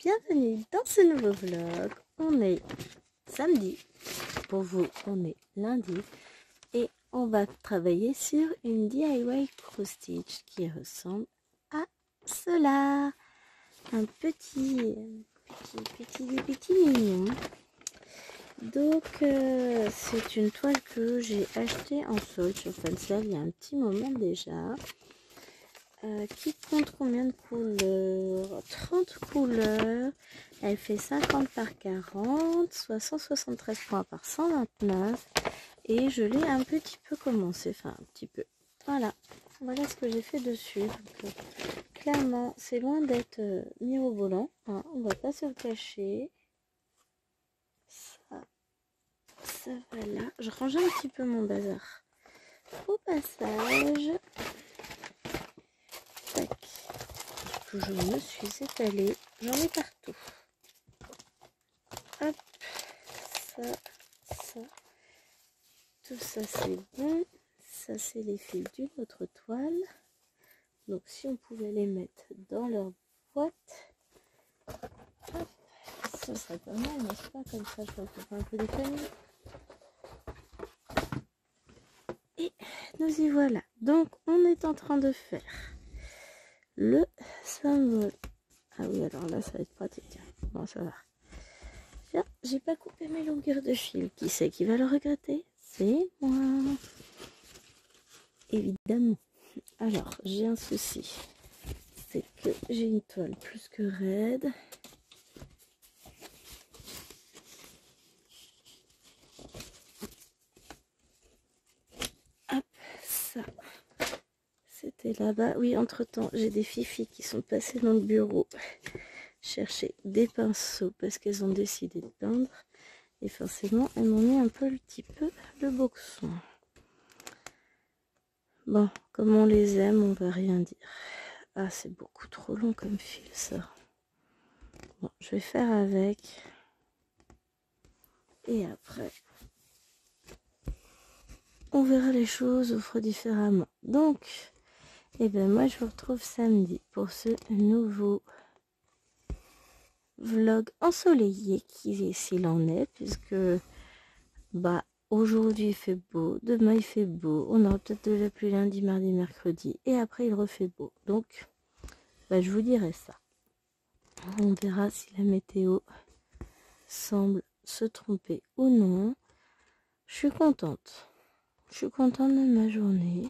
bienvenue dans ce nouveau vlog. On est samedi, pour vous on est lundi et on va travailler sur une DIY cross stitch qui ressemble à cela. Un petit mignon. Donc c'est une toile que j'ai achetée en solde sur Fansel il y a un petit moment déjà. Qui compte combien de couleurs? 30 couleurs. Elle fait 50 par 40, soit 173 points par 129. Et je l'ai un petit peu commencé, enfin un petit peu. Voilà ce que j'ai fait dessus. Donc, clairement, c'est loin d'être mirobolant. Hein, on va pas se le cacher. Ça va là. Je range un petit peu mon bazar au passage. Tac. Je me suis étalée, j'en ai partout. Hop, ça, tout ça c'est bon. Ça c'est les fils d'une autre toile. Donc si on pouvait les mettre dans leur boîte, hop, ça serait pas mal, n'est-ce pas? Comme ça je vais faire un peu des familles. Et nous y voilà. Donc on est en train de faire le symbole. Ah oui, alors là, ça va être pratique. Bon, ça va. Tiens, j'ai pas coupé mes longueurs de fil. Qui c'est qui va le regretter? C'est moi. Évidemment. Alors, j'ai un souci. C'est que j'ai une toile plus que raide. Hop, ça. C'était là-bas. Oui, entre-temps, j'ai des fifis qui sont passées dans le bureau chercher des pinceaux parce qu'elles ont décidé de peindre. Et forcément, elles m'ont mis un petit peu le boxon. Bon, comme on les aime, on va rien dire. Ah, c'est beaucoup trop long comme fil, ça. Bon, je vais faire avec. Et après, on verra les choses, on fera différemment. Donc, eh ben moi, je vous retrouve samedi pour ce nouveau vlog ensoleillé qui s'il en est, puisque bah aujourd'hui il fait beau, demain il fait beau, on aura peut-être de la pluie lundi, mardi, mercredi, et après il refait beau. Donc, bah, je vous dirai ça. On verra si la météo semble se tromper ou non. Je suis contente. Je suis contente de ma journée.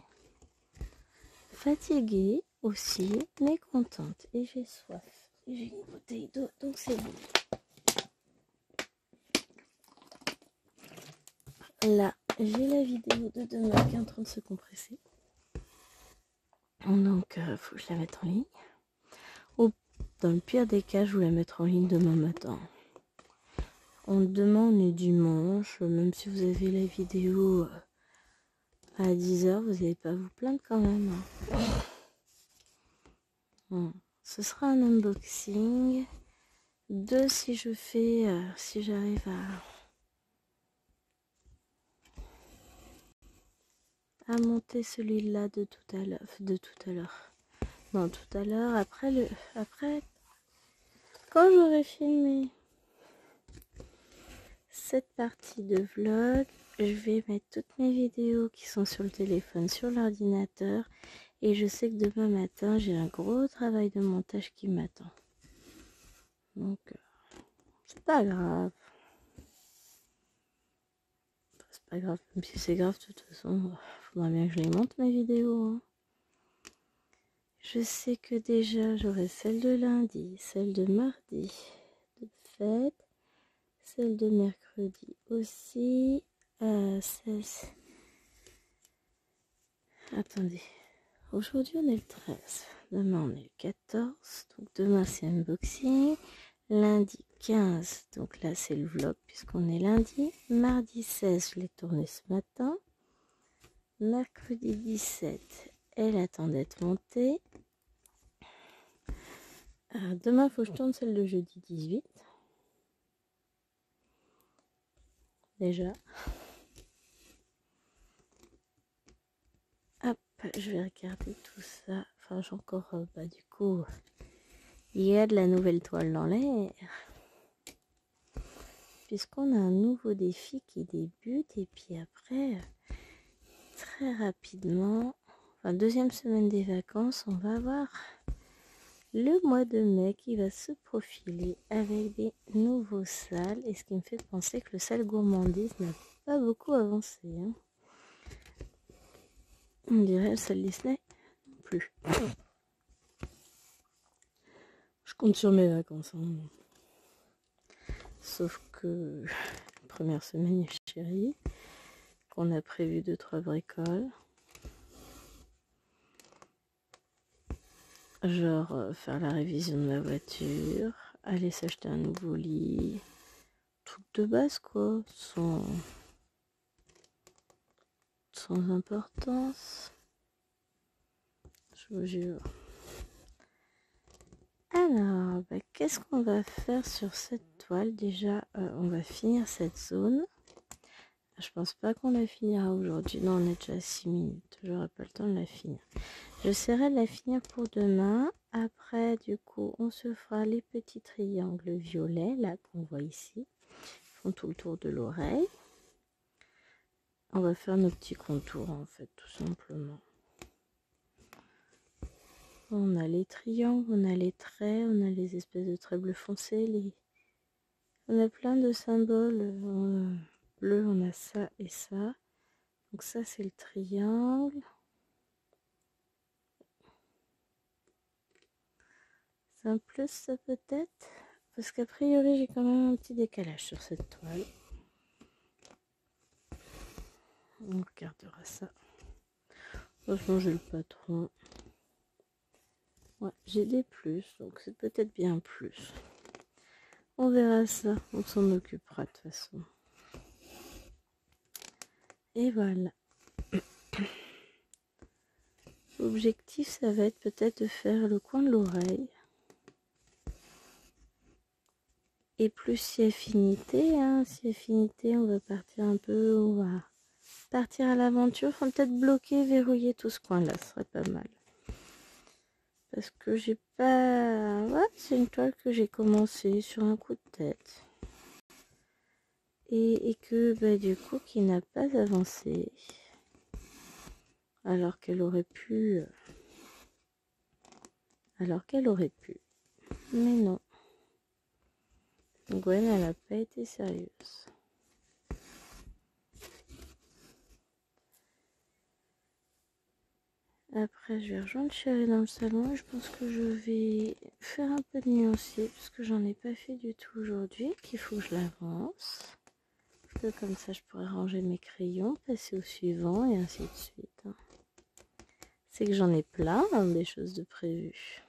Fatiguée aussi, mais contente. Et j'ai soif. Et j'ai une bouteille d'eau, donc c'est bon. Là, j'ai la vidéo de demain qui est en train de se compresser. Donc, faut que je la mette en ligne. Dans le pire des cas, je vais la mettre en ligne demain matin. Demain, on est dimanche. Même si vous avez la vidéo à 10 h, vous n'allez pas vous plaindre quand même. Bon, ce sera un unboxing. Si je fais, si j'arrive à monter celui-là de tout à l'heure. Non, tout à l'heure, après, quand j'aurai filmé cette partie de vlog, je vais mettre toutes mes vidéos qui sont sur le téléphone, sur l'ordinateur. Et je sais que demain matin, j'ai un gros travail de montage qui m'attend. Donc, c'est pas grave. C'est pas grave, même si c'est grave, de toute façon, faudra bien que je les monte mes vidéos. Hein. Je sais que déjà, j'aurai celle de lundi, celle de mardi de fête, celle de mercredi aussi. 16. Attendez. Aujourd'hui, on est le 13. Demain, on est le 14. Donc, demain, c'est unboxing. Lundi 15. Donc là, c'est le vlog puisqu'on est lundi. Mardi 16, je l'ai tourné ce matin. Mercredi 17, elle attend d'être montée. Demain, il faut que je tourne celle de jeudi 18. Déjà. Hop, je vais regarder tout ça. Enfin, j'ai encore, du coup, Il y a de la nouvelle toile dans l'air. Puisqu'on a un nouveau défi qui débute. Et puis après, très rapidement, enfin deuxième semaine des vacances, on va avoir le mois de mai qui va se profiler avec des nouveaux salles. Et ce qui me fait penser que le salle gourmandise n'a pas beaucoup avancé. Hein. On dirait le salle Disney non plus. Je compte sur mes vacances. Hein. Sauf que première semaine, il y a chérie, qu'on a prévu 2-3 bricoles. Genre faire la révision de ma voiture, aller s'acheter un nouveau lit, truc de base quoi, sans importance. Je vous jure. Alors, qu'est-ce qu'on va faire sur cette toile? Déjà, on va finir cette zone. Je pense pas qu'on la finira aujourd'hui. Non, on est déjà à 6 minutes. J'aurai pas le temps de la finir. J'essaierai de la finir pour demain. Après, du coup, on se fera les petits triangles violets, là, qu'on voit ici. Ils font tout le tour de l'oreille. On va faire nos petits contours, en fait, tout simplement. On a les triangles, on a les traits, on a les espèces de traits bleu foncé. On a plein de symboles. Bleu, on a ça et ça. Donc ça, c'est le triangle. C'est un plus, ça peut-être? Parce qu'a priori, j'ai quand même un petit décalage sur cette toile. On regardera ça. Franchement, j'ai le patron. Ouais, j'ai des plus, donc c'est peut-être bien plus. On verra ça, on s'en occupera de toute façon. Et voilà. L'objectif, ça va être peut-être de faire le coin de l'oreille. Et plus si affinité, hein. Si affinité, on va partir un peu, on va partir à l'aventure. Faut peut-être bloquer, verrouiller tout ce coin-là, ce serait pas mal. Parce que j'ai pas... Ouais, c'est une toile que j'ai commencé sur un coup de tête. Et que du coup, qui n'a pas avancé. Alors qu'elle aurait pu... Mais non. Gwen, elle n'a pas été sérieuse. Après, je vais rejoindre Chérie dans le salon et je pense que je vais faire un peu de nuancier parce que j'en ai pas fait du tout aujourd'hui, qu'il faut que je l'avance. Parce que comme ça, je pourrais ranger mes crayons, passer au suivant et ainsi de suite. C'est que j'en ai plein, hein, des choses de prévues.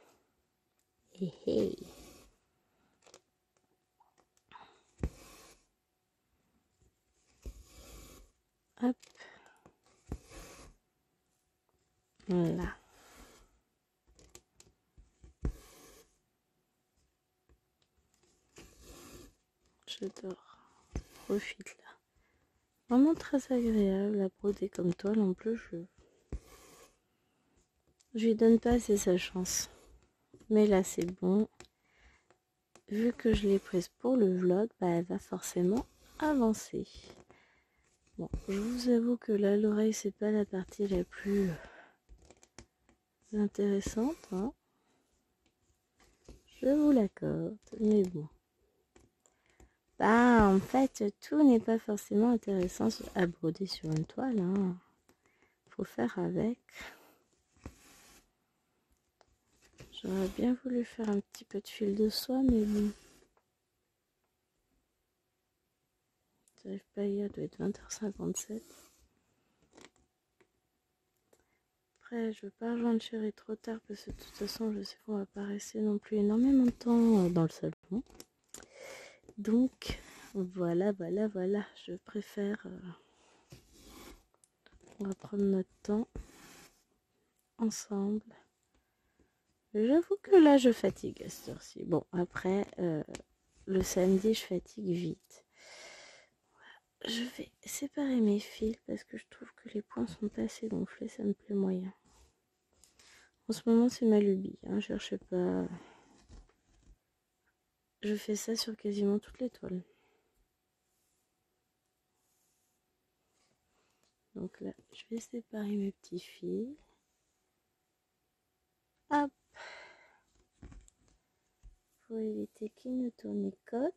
Hé hé. Hop. Voilà. J'adore. Profite là. Vraiment très agréable à broder comme toile. En plus, je lui donne pas assez sa chance. Mais là, c'est bon. Vu que je l'ai prise pour le vlog, elle va forcément avancer. Bon, je vous avoue que là, l'oreille, c'est pas la partie la plus intéressante. Hein. Je vous l'accorde, mais bon. En fait, tout n'est pas forcément intéressant à broder sur une toile. Hein. Faut faire avec. J'aurais bien voulu faire un petit peu de fil de soie, mais bon. J'arrive pas hier, doit être 20h57. Après, je veux pas rejoindre Chérie trop tard parce que de toute façon, je sais qu'on va pas rester non plus énormément de temps dans le salon. Donc, voilà. Je préfère... on va prendre notre temps ensemble. J'avoue que là, je fatigue à cette heure-ci. Bon, après, le samedi, je fatigue vite. Je vais séparer mes fils parce que je trouve que les points sont pas assez gonflés, ça me plaît moyen. En ce moment, c'est ma lubie, hein, cherchez pas. je fais ça sur quasiment toutes les toiles. Donc là, je vais séparer mes petits fils. Hop. Pour éviter qu'ils ne tournicotent,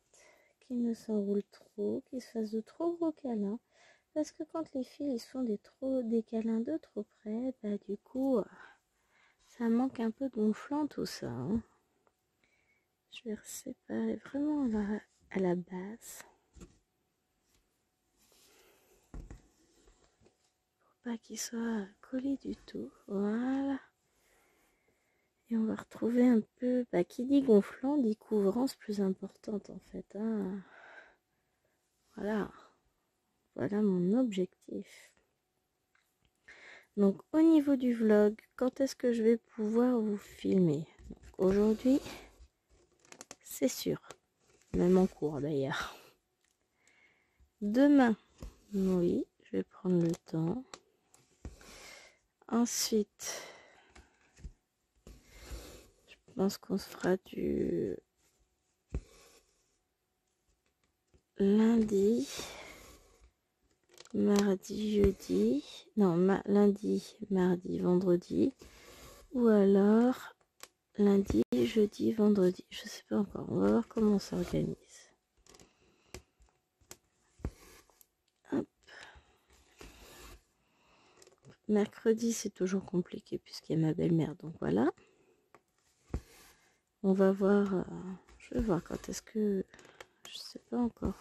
qu'ils ne s'enroulent trop, qu'ils se fassent de trop gros câlins. Parce que quand les fils ils se font des câlins de trop près, bah du coup, ça manque un peu de gonflant tout ça. Hein. Je vais séparer vraiment à la base. Pour pas qu'ils soient collés du tout. Voilà. Et on va retrouver un peu, bah, qui dit gonflant, dit couvrance plus importante en fait. Hein. Voilà. Voilà mon objectif. Donc au niveau du vlog, quand est-ce que je vais pouvoir vous filmer? Aujourd'hui, c'est sûr. Même en cours d'ailleurs. Demain, oui, je vais prendre le temps. Ensuite, je pense qu'on se fera du lundi, mardi, jeudi. Non, lundi, mardi, vendredi. Ou alors lundi, jeudi, vendredi. Je sais pas encore. On va voir comment on s'organise. Hop. Mercredi, c'est toujours compliqué puisqu'il y a ma belle-mère. Donc voilà. On va voir. Je vais voir quand est-ce que... Je sais pas encore.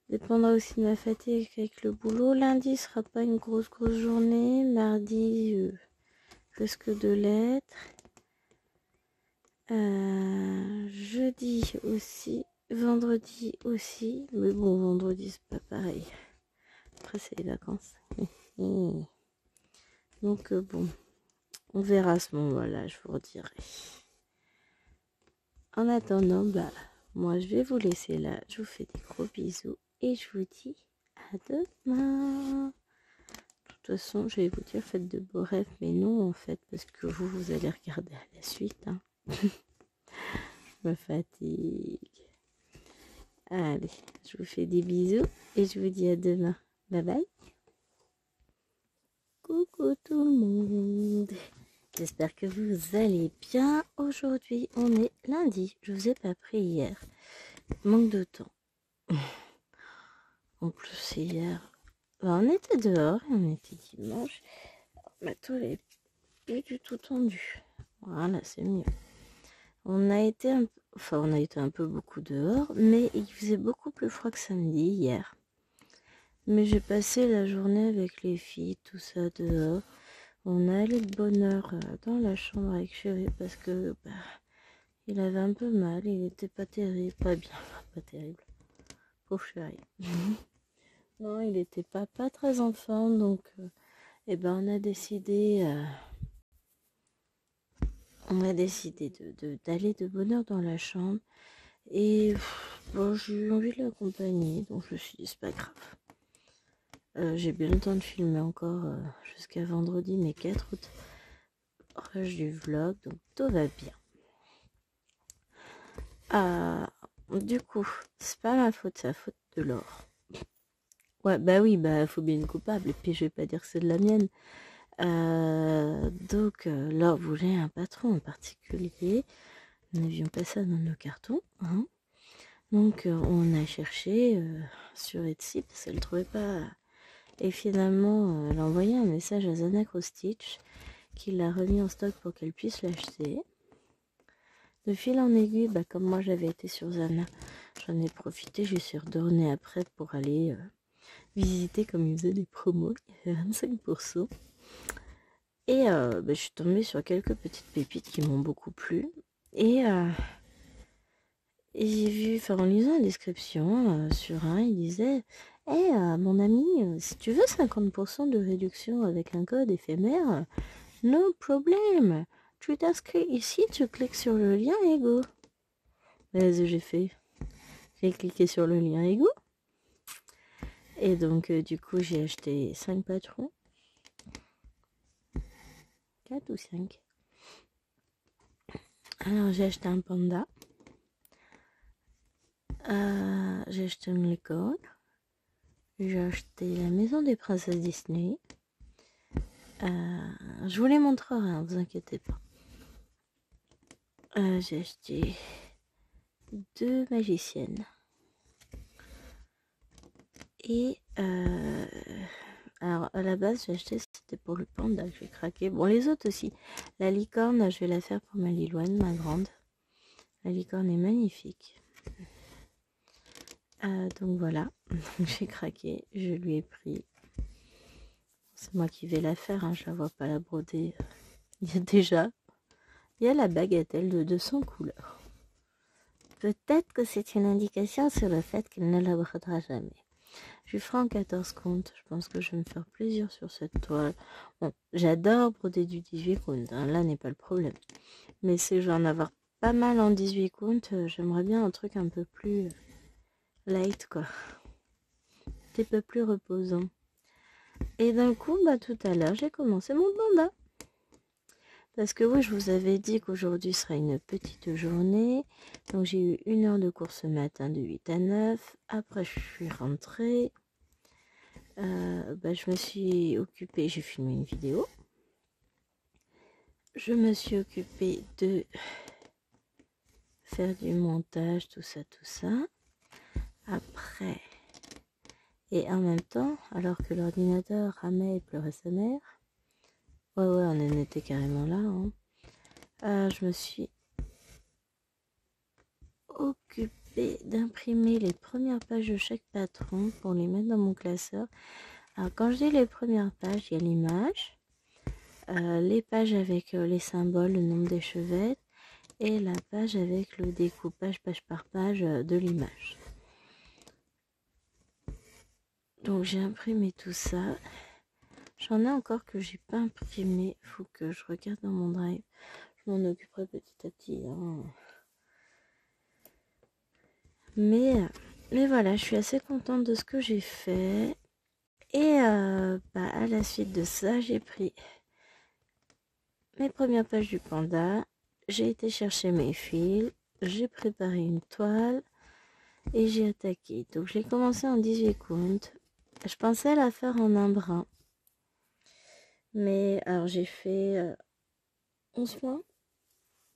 Dépendra aussi de ma fatigue avec le boulot. Lundi sera pas une grosse journée. Mardi risque de l'être. Jeudi aussi. Vendredi aussi. Mais bon, vendredi c'est pas pareil. Après c'est les vacances. Donc bon. On verra à ce moment-là, je vous redirai. En attendant, bah moi je vais vous laisser là. Je vous fais des gros bisous. Et je vous dis à demain. De toute façon, je vais vous dire faites de beaux rêves, mais non en fait, parce que vous allez regarder à la suite. Hein. Je me fatigue. Allez, je vous fais des bisous et je vous dis à demain. Bye bye. Coucou tout le monde. J'espère que vous allez bien. Aujourd'hui, on est lundi. Je vous ai pas pris hier. Manque de temps. En plus, hier, on était dehors et on était dimanche. Ma toile est plus du tout tendue. Voilà, c'est mieux. On a été un peu beaucoup dehors, mais il faisait beaucoup plus froid que samedi hier. Mais j'ai passé la journée avec les filles, tout ça dehors. On est allé de bonne heure dans la chambre avec Chéri parce que il avait un peu mal, il était pas terrible, pas bien, pas terrible. Pauvre Chéri. Non, il était pas très en forme, donc on a décidé d'aller de bonne heure dans la chambre. Et bon, j'ai eu envie de l'accompagner, donc je me suis dit c'est pas grave. J'ai bien le temps de filmer encore jusqu'à vendredi mes 4 rushs du vlog, donc tout va bien. Du coup, c'est pas ma faute, c'est la faute de Laure. Ouais, bah oui, faut bien une coupable, et puis je vais pas dire que c'est de la mienne. Donc, Laure voulait un patron en particulier. Nous n'avions pas ça dans nos cartons. Hein. Donc, on a cherché sur Etsy parce qu'elle ne trouvait pas. Et finalement, elle a envoyé un message à Zana Krostitch qui l'a remis en stock pour qu'elle puisse l'acheter. De fil en aiguille, comme moi j'avais été sur Zana, j'en ai profité. Je suis retournée après pour aller visiter comme ils faisaient des promos. Il y avait 25%. Et je suis tombée sur quelques petites pépites qui m'ont beaucoup plu. Et j'ai vu, en lisant la description sur un, il disait mon ami, si tu veux 50% de réduction avec un code éphémère, no problème. Tu t'inscris ici, tu cliques sur le lien et go. Vas-y, j'ai fait. J'ai cliqué sur le lien et go. Et donc, du coup, j'ai acheté 5 patrons. 4 ou 5. Alors, j'ai acheté un panda. J'ai acheté une licorne. J'ai acheté la maison des princesses Disney. Je vous les montrerai, hein, vous inquiétez pas. J'ai acheté 2 magiciennes. Et alors à la base j'ai acheté, c'était pour le panda que j'ai craqué. Bon, les autres aussi. La licorne, je vais la faire pour ma Lilouane, ma grande. La licorne est magnifique. Donc voilà, j'ai craqué, je lui ai pris. C'est moi qui vais la faire, hein, je la vois pas la broder. Il y a la bagatelle de 200 couleurs. Peut-être que c'est une indication sur le fait qu'elle ne la brodera jamais. Je lui ferai en 14 comptes. Je pense que je vais me faire plaisir sur cette toile. Bon, j'adore broder du 18 comptes. Hein, là n'est pas le problème. Mais si je vais en avoir pas mal en 18 comptes, j'aimerais bien un truc un peu plus light, quoi. Un petit peu plus reposant. Et d'un coup, tout à l'heure, j'ai commencé mon panda. Parce que oui, je vous avais dit qu'aujourd'hui sera une petite journée. Donc j'ai eu 1 heure de cours ce matin de 8 à 9. Après, je suis rentrée. Je me suis occupée, j'ai filmé une vidéo. Je me suis occupée de faire du montage, tout ça. Après, et en même temps, alors que l'ordinateur ramait et pleurait sa mère, ouais, on en était carrément là, hein. Je me suis occupée d'imprimer les premières pages de chaque patron pour les mettre dans mon classeur. Alors quand je dis les premières pages, il y a l'image, les pages avec les symboles, le nombre d'échevettes, et la page avec le découpage page par page de l'image. Donc j'ai imprimé tout ça. J'en ai encore que j'ai pas imprimé. Faut que je regarde dans mon drive. Je m'en occuperai petit à petit. Hein. Mais voilà, je suis assez contente de ce que j'ai fait. Et à la suite de ça, j'ai pris mes premières pages du panda. J'ai été chercher mes fils. J'ai préparé une toile. Et j'ai attaqué. Donc j'ai commencé en 18 comptes. Je pensais la faire en un brin. Mais alors j'ai fait 11 points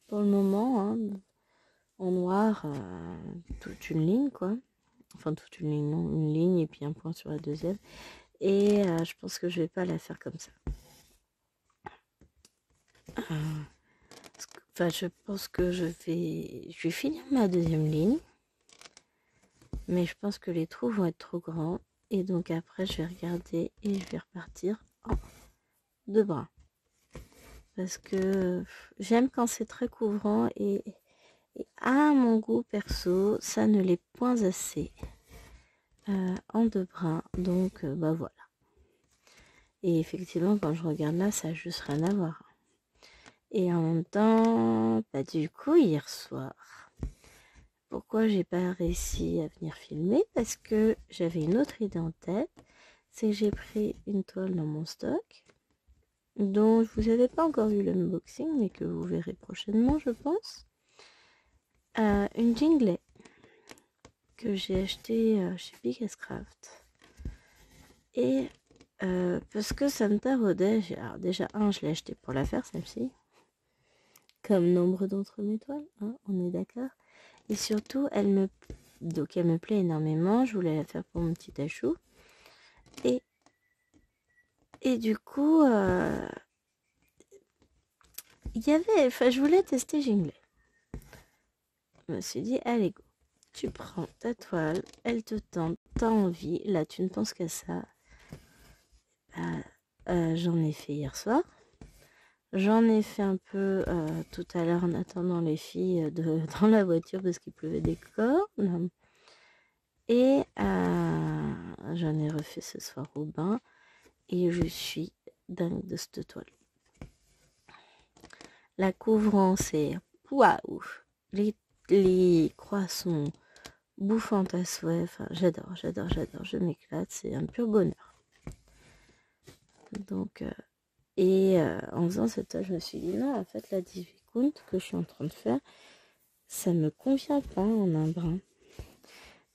pour le moment. Hein, en noir, toute une ligne quoi. Enfin toute une ligne, non. Une ligne et puis un point sur la deuxième. Et je pense que je vais pas la faire comme ça. Je pense que je vais finir ma deuxième ligne. Mais je pense que les trous vont être trop grands. Et donc après je vais regarder et je vais repartir en 2 brins. Parce que j'aime quand c'est très couvrant et à mon goût perso, ça ne l'est point assez en 2 brins. Donc voilà. Et effectivement, quand je regarde là, ça n'a juste rien à voir. Et en même temps, du coup, hier soir, pourquoi j'ai pas réussi à venir filmer? Parce que j'avais une autre idée en tête. C'est que j'ai pris une toile dans mon stock dont vous n'avez pas encore vu l'unboxing, mais que vous verrez prochainement, je pense. Une Jingley que j'ai acheté chez Biggest Craft. Et parce que ça me taraudait, alors déjà, je l'ai acheté pour la faire, celle-ci. Comme nombre d'entre mes toiles, hein, on est d'accord. Et surtout, elle me plaît énormément. Je voulais la faire pour mon petit achou. Et du coup, je voulais tester Jingley. Je me suis dit, allez go, tu prends ta toile, elle te tente, t'as envie, là tu ne penses qu'à ça. J'en ai fait hier soir. J'en ai fait un peu tout à l'heure en attendant les filles dans la voiture parce qu'il pleuvait des cornes. Et j'en ai refait ce soir au bain. Et je suis dingue de cette toile. La couvrance est waouh. Les croix sont bouffantes à souhait. Enfin, j'adore. Je m'éclate. C'est un pur bonheur. Donc, en faisant cette toile, je me suis dit non, en fait, la 18 count que je suis en train de faire, ça me convient pas en un brin.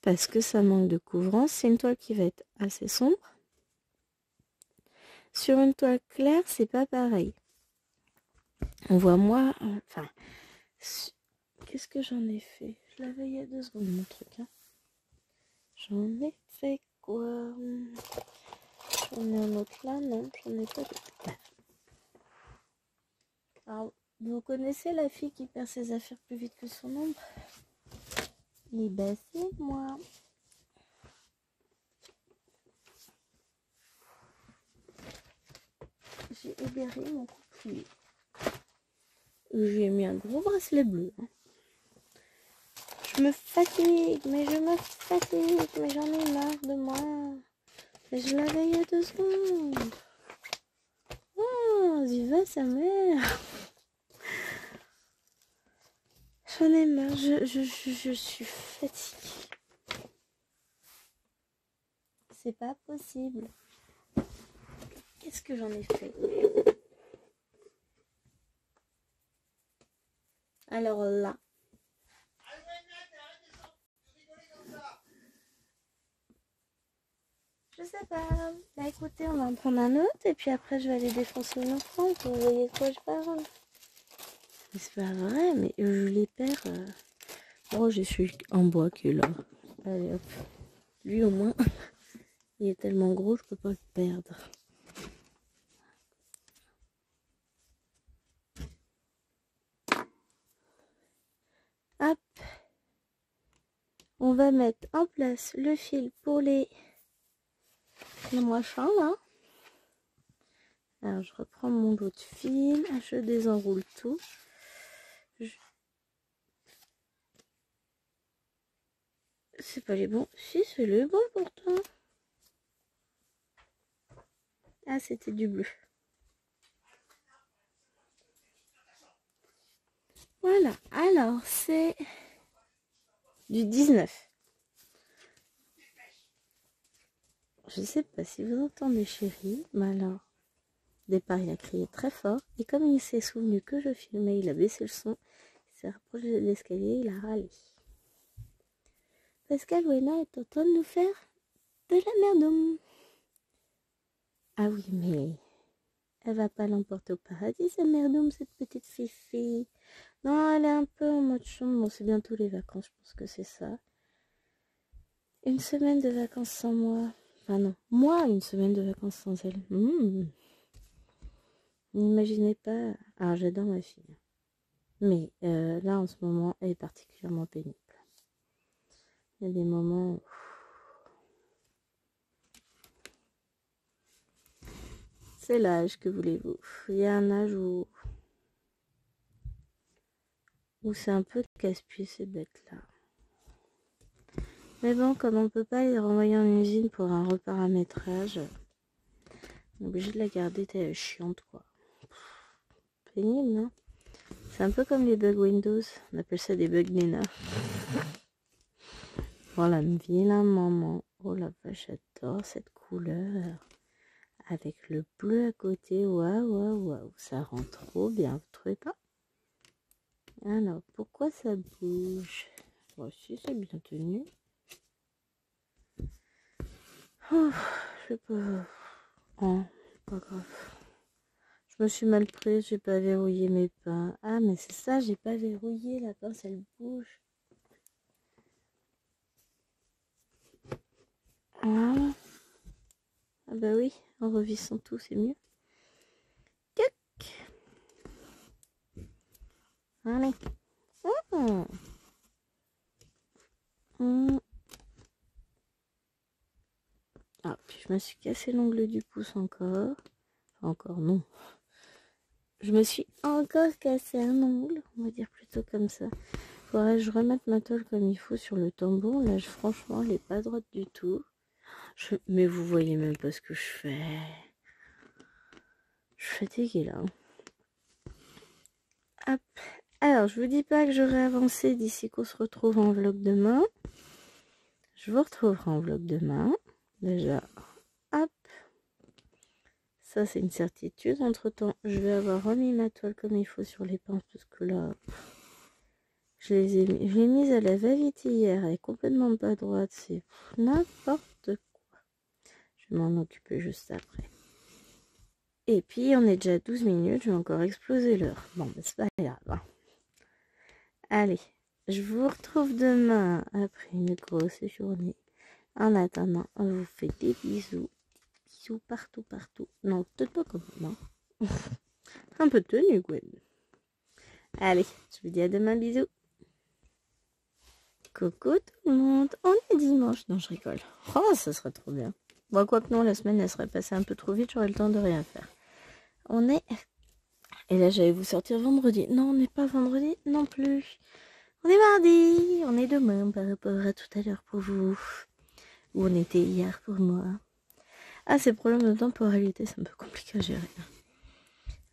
parce que ça manque de couvrance. C'est une toile qui va être assez sombre. Sur une toile claire, c'est pas pareil. On voit moi, enfin, qu'est-ce que j'en ai fait? Je l'avais il y a 2 secondes mon truc. Hein. J'en ai fait quoi? J'en ai un autre là, non, j'en ai pas d'autre. Alors, vous connaissez la fille qui perd ses affaires plus vite que son ombre? Et ben c'est moi. J'ai libéré mon couplier. J'ai mis un gros bracelet bleu. Hein. Je me fatigue, mais j'en ai marre de moi. Mais je l'avais il y a 2 secondes. Oh, j'y va sa mère. J'en ai marre, je suis fatiguée. C'est pas possible. Qu'est-ce que j'en ai fait? Alors là. Je sais pas. Bah écoutez, on va en prendre un autre et puis après je vais aller défoncer une autre rampe. Vous voyez de quoi je parle? Mais c'est pas vrai, mais je les perds. Oh, je suis en bois qui est là. Allez hop. Lui au moins, il est tellement gros, je peux pas le perdre. Hop. On va mettre en place le fil pour les machins là. Alors je reprends mon bout de fil, je désenroule tout. C'est pas les bons. Si, c'est les bons pourtant. Ah, c'était du bleu. Voilà, alors c'est du 19. Je sais pas si vous entendez chérie, mais alors, au départ il a crié très fort, et comme il s'est souvenu que je filmais, il a baissé le son, il s'est rapproché de l'escalier, il a râlé. Parce qu'Alwena est en train de nous faire de la merde. Ah oui, mais elle va pas l'emporter au paradis, sa merdoum, cette petite fifi. Non, elle est un peu en mode chambre. Bon, c'est bientôt les vacances, je pense que c'est ça. Une semaine de vacances sans moi. Enfin non, moi, une semaine de vacances sans elle. N'imaginez pas. Alors, j'adore ma fille. Mais là, en ce moment, elle est particulièrement pénible. Il y a des moments où... C'est l'âge, que voulez-vous? Il y a un âge où c'est un peu casse-pied ces bêtes-là. Mais bon, comme on peut pas les renvoyer en usine pour un reparamétrage, on est obligé de la garder chiante quoi. Pénible, non? C'est un peu comme les bugs Windows, on appelle ça des bugs Nena. Oh la vilain maman, oh la vache, j'adore cette couleur. Avec le bleu à côté, waouh, ça rend trop bien, vous trouvez pas? Alors, pourquoi ça bouge? Bon, si c'est bien tenu. Oh, je sais pas. Oh, pas grave. Je me suis mal prise, j'ai pas verrouillé mes pains. Ah, mais c'est ça, j'ai pas verrouillé, la pince, elle bouge. Voilà. Ah bah oui, en revissant tout, c'est mieux. Tuc. Allez. Ah, puis je me suis cassé l'ongle du pouce encore. Enfin, encore non. Je me suis encore cassé un ongle, on va dire plutôt comme ça. Faudrait que je remette ma toile comme il faut sur le tambour. Là, franchement, elle est pas droite du tout. Mais vous voyez même pas ce que je fais. Je suis fatiguée là. Hop. Alors, je vous dis pas que j'aurai avancé d'ici qu'on se retrouve en vlog demain. Je vous retrouverai en vlog demain. Déjà, hop. Ça, c'est une certitude. Entre temps, je vais avoir remis ma toile comme il faut sur les pinces parce que là, Je l'ai mise à la va-vite hier. Elle est complètement pas droite. C'est n'importe quoi. Je vais m'en occuper juste après. Et puis, on est déjà à 12 minutes. Je vais encore exploser l'heure. Bon, mais c'est pas grave. Hein. Allez, je vous retrouve demain après une grosse journée. En attendant, on vous fait des bisous. Bisous partout, partout. Non, peut-être pas comme moi. Un peu tenu, Gwen. Allez, je vous dis à demain, bisous. Coucou tout le monde, on est dimanche. Non, je rigole. Oh, ça serait trop bien. Bon, quoi que non, la semaine, elle serait passée un peu trop vite, j'aurais le temps de rien faire. On est... Et là, j'allais vous sortir vendredi. Non, on n'est pas vendredi non plus. On est mardi. On est demain par rapport à tout à l'heure pour vous. Où on était hier pour moi. Ah, ces problèmes de temporalité, c'est un peu compliqué à gérer.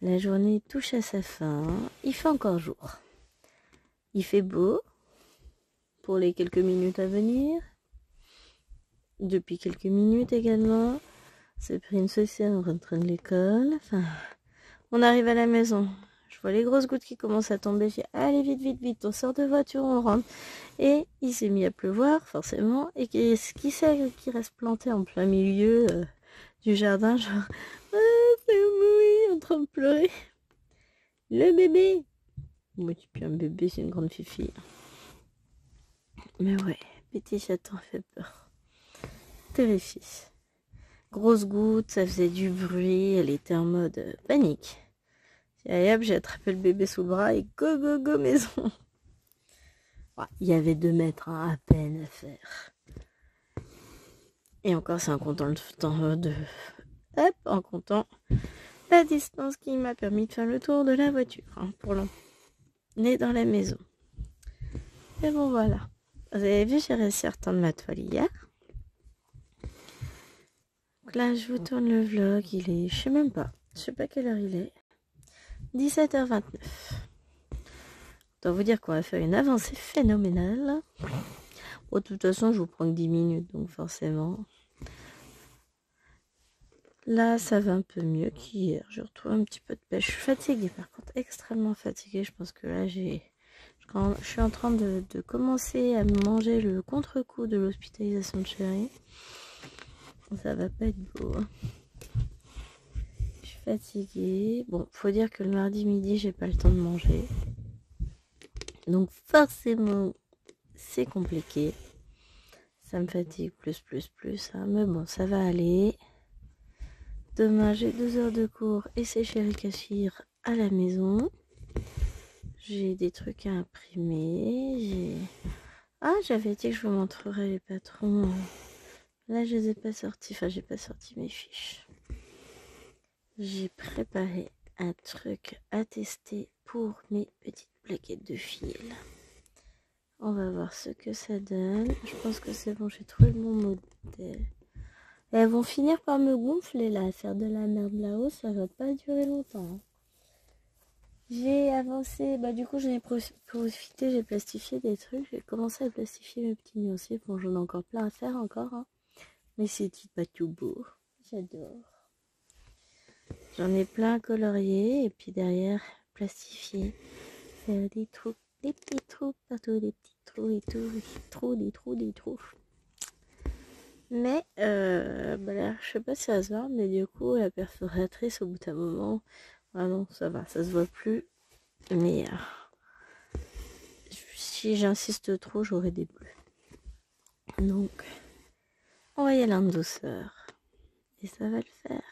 La journée touche à sa fin. Il fait encore jour. Il fait beau. Pour les quelques minutes à venir. Depuis quelques minutes également. C'est pris une sociale en rentrant de l'école. Enfin, on arrive à la maison. Je vois les grosses gouttes qui commencent à tomber. Je dis, allez, vite, vite, vite, on sort de voiture, on rentre. Et il s'est mis à pleuvoir, forcément. Et qui c'est qui reste planté en plein milieu du jardin, genre, ah, c'est oui, en train de pleurer. Le bébé. Oui, puis un bébé, c'est une grande fifi. Mais ouais, petit chaton fait peur. Terrifié. Grosse goutte, ça faisait du bruit, elle était en mode panique. Et hop, j'ai attrapé le bébé sous le bras et go, go, go, maison. Ouais, il y avait 2 mètres hein, à peine à faire. Et encore, c'est en comptant le temps de... Hop, en comptant la distance qui m'a permis de faire le tour de la voiture. Hein, pour l'emmener dans la maison. Et bon, voilà. Vous avez vu, j'ai réussi à retendre ma toile hier. Donc là, je vous tourne le vlog. Il est... Je sais pas quelle heure il est. 17h29. Je dois vous dire qu'on va faire une avancée phénoménale. Bon, de toute façon, je vous prends que 10 minutes, donc forcément. Là, ça va un peu mieux qu'hier. Je retrouve un petit peu de pêche. Je suis fatiguée, par contre, extrêmement fatiguée. Je pense que là, je suis en train de commencer à manger le contre-coup de l'hospitalisation de chérie. Ça va pas être beau. Hein. Je suis fatiguée. Bon, faut dire que le mardi midi, j'ai pas le temps de manger. Donc forcément, c'est compliqué. Ça me fatigue plus. Hein. Mais bon, ça va aller. Demain, j'ai 2 heures de cours et c'est chéri Cachir à la maison. J'ai des trucs à imprimer. Ah, j'avais dit que je vous montrerais les patrons. Là, je les ai pas sortis. Enfin, j'ai pas sorti mes fiches. J'ai préparé un truc à tester pour mes petites plaquettes de fil. On va voir ce que ça donne. Je pense que c'est bon, j'ai trouvé mon modèle. Et elles vont finir par me gonfler là, à faire de la merde là-haut, ça va pas durer longtemps. J'ai avancé, du coup j'en ai profité, j'ai plastifié des trucs, j'ai commencé à plastifier mes petits nuanciers. Bon, j'en ai encore plein à faire encore, hein. Mais c'est pas tout beau, j'adore. J'en ai plein à colorier et puis derrière plastifier, faire des trous, des petits trous partout, des petits trous et tout, des trous. Mais, là, je sais pas si ça se voit, mais du coup, la perforatrice, au bout d'un moment, ah non, ça va, ça se voit plus. Mais si j'insiste trop, j'aurai des bleus. Donc, on va y aller en douceur. Et ça va le faire.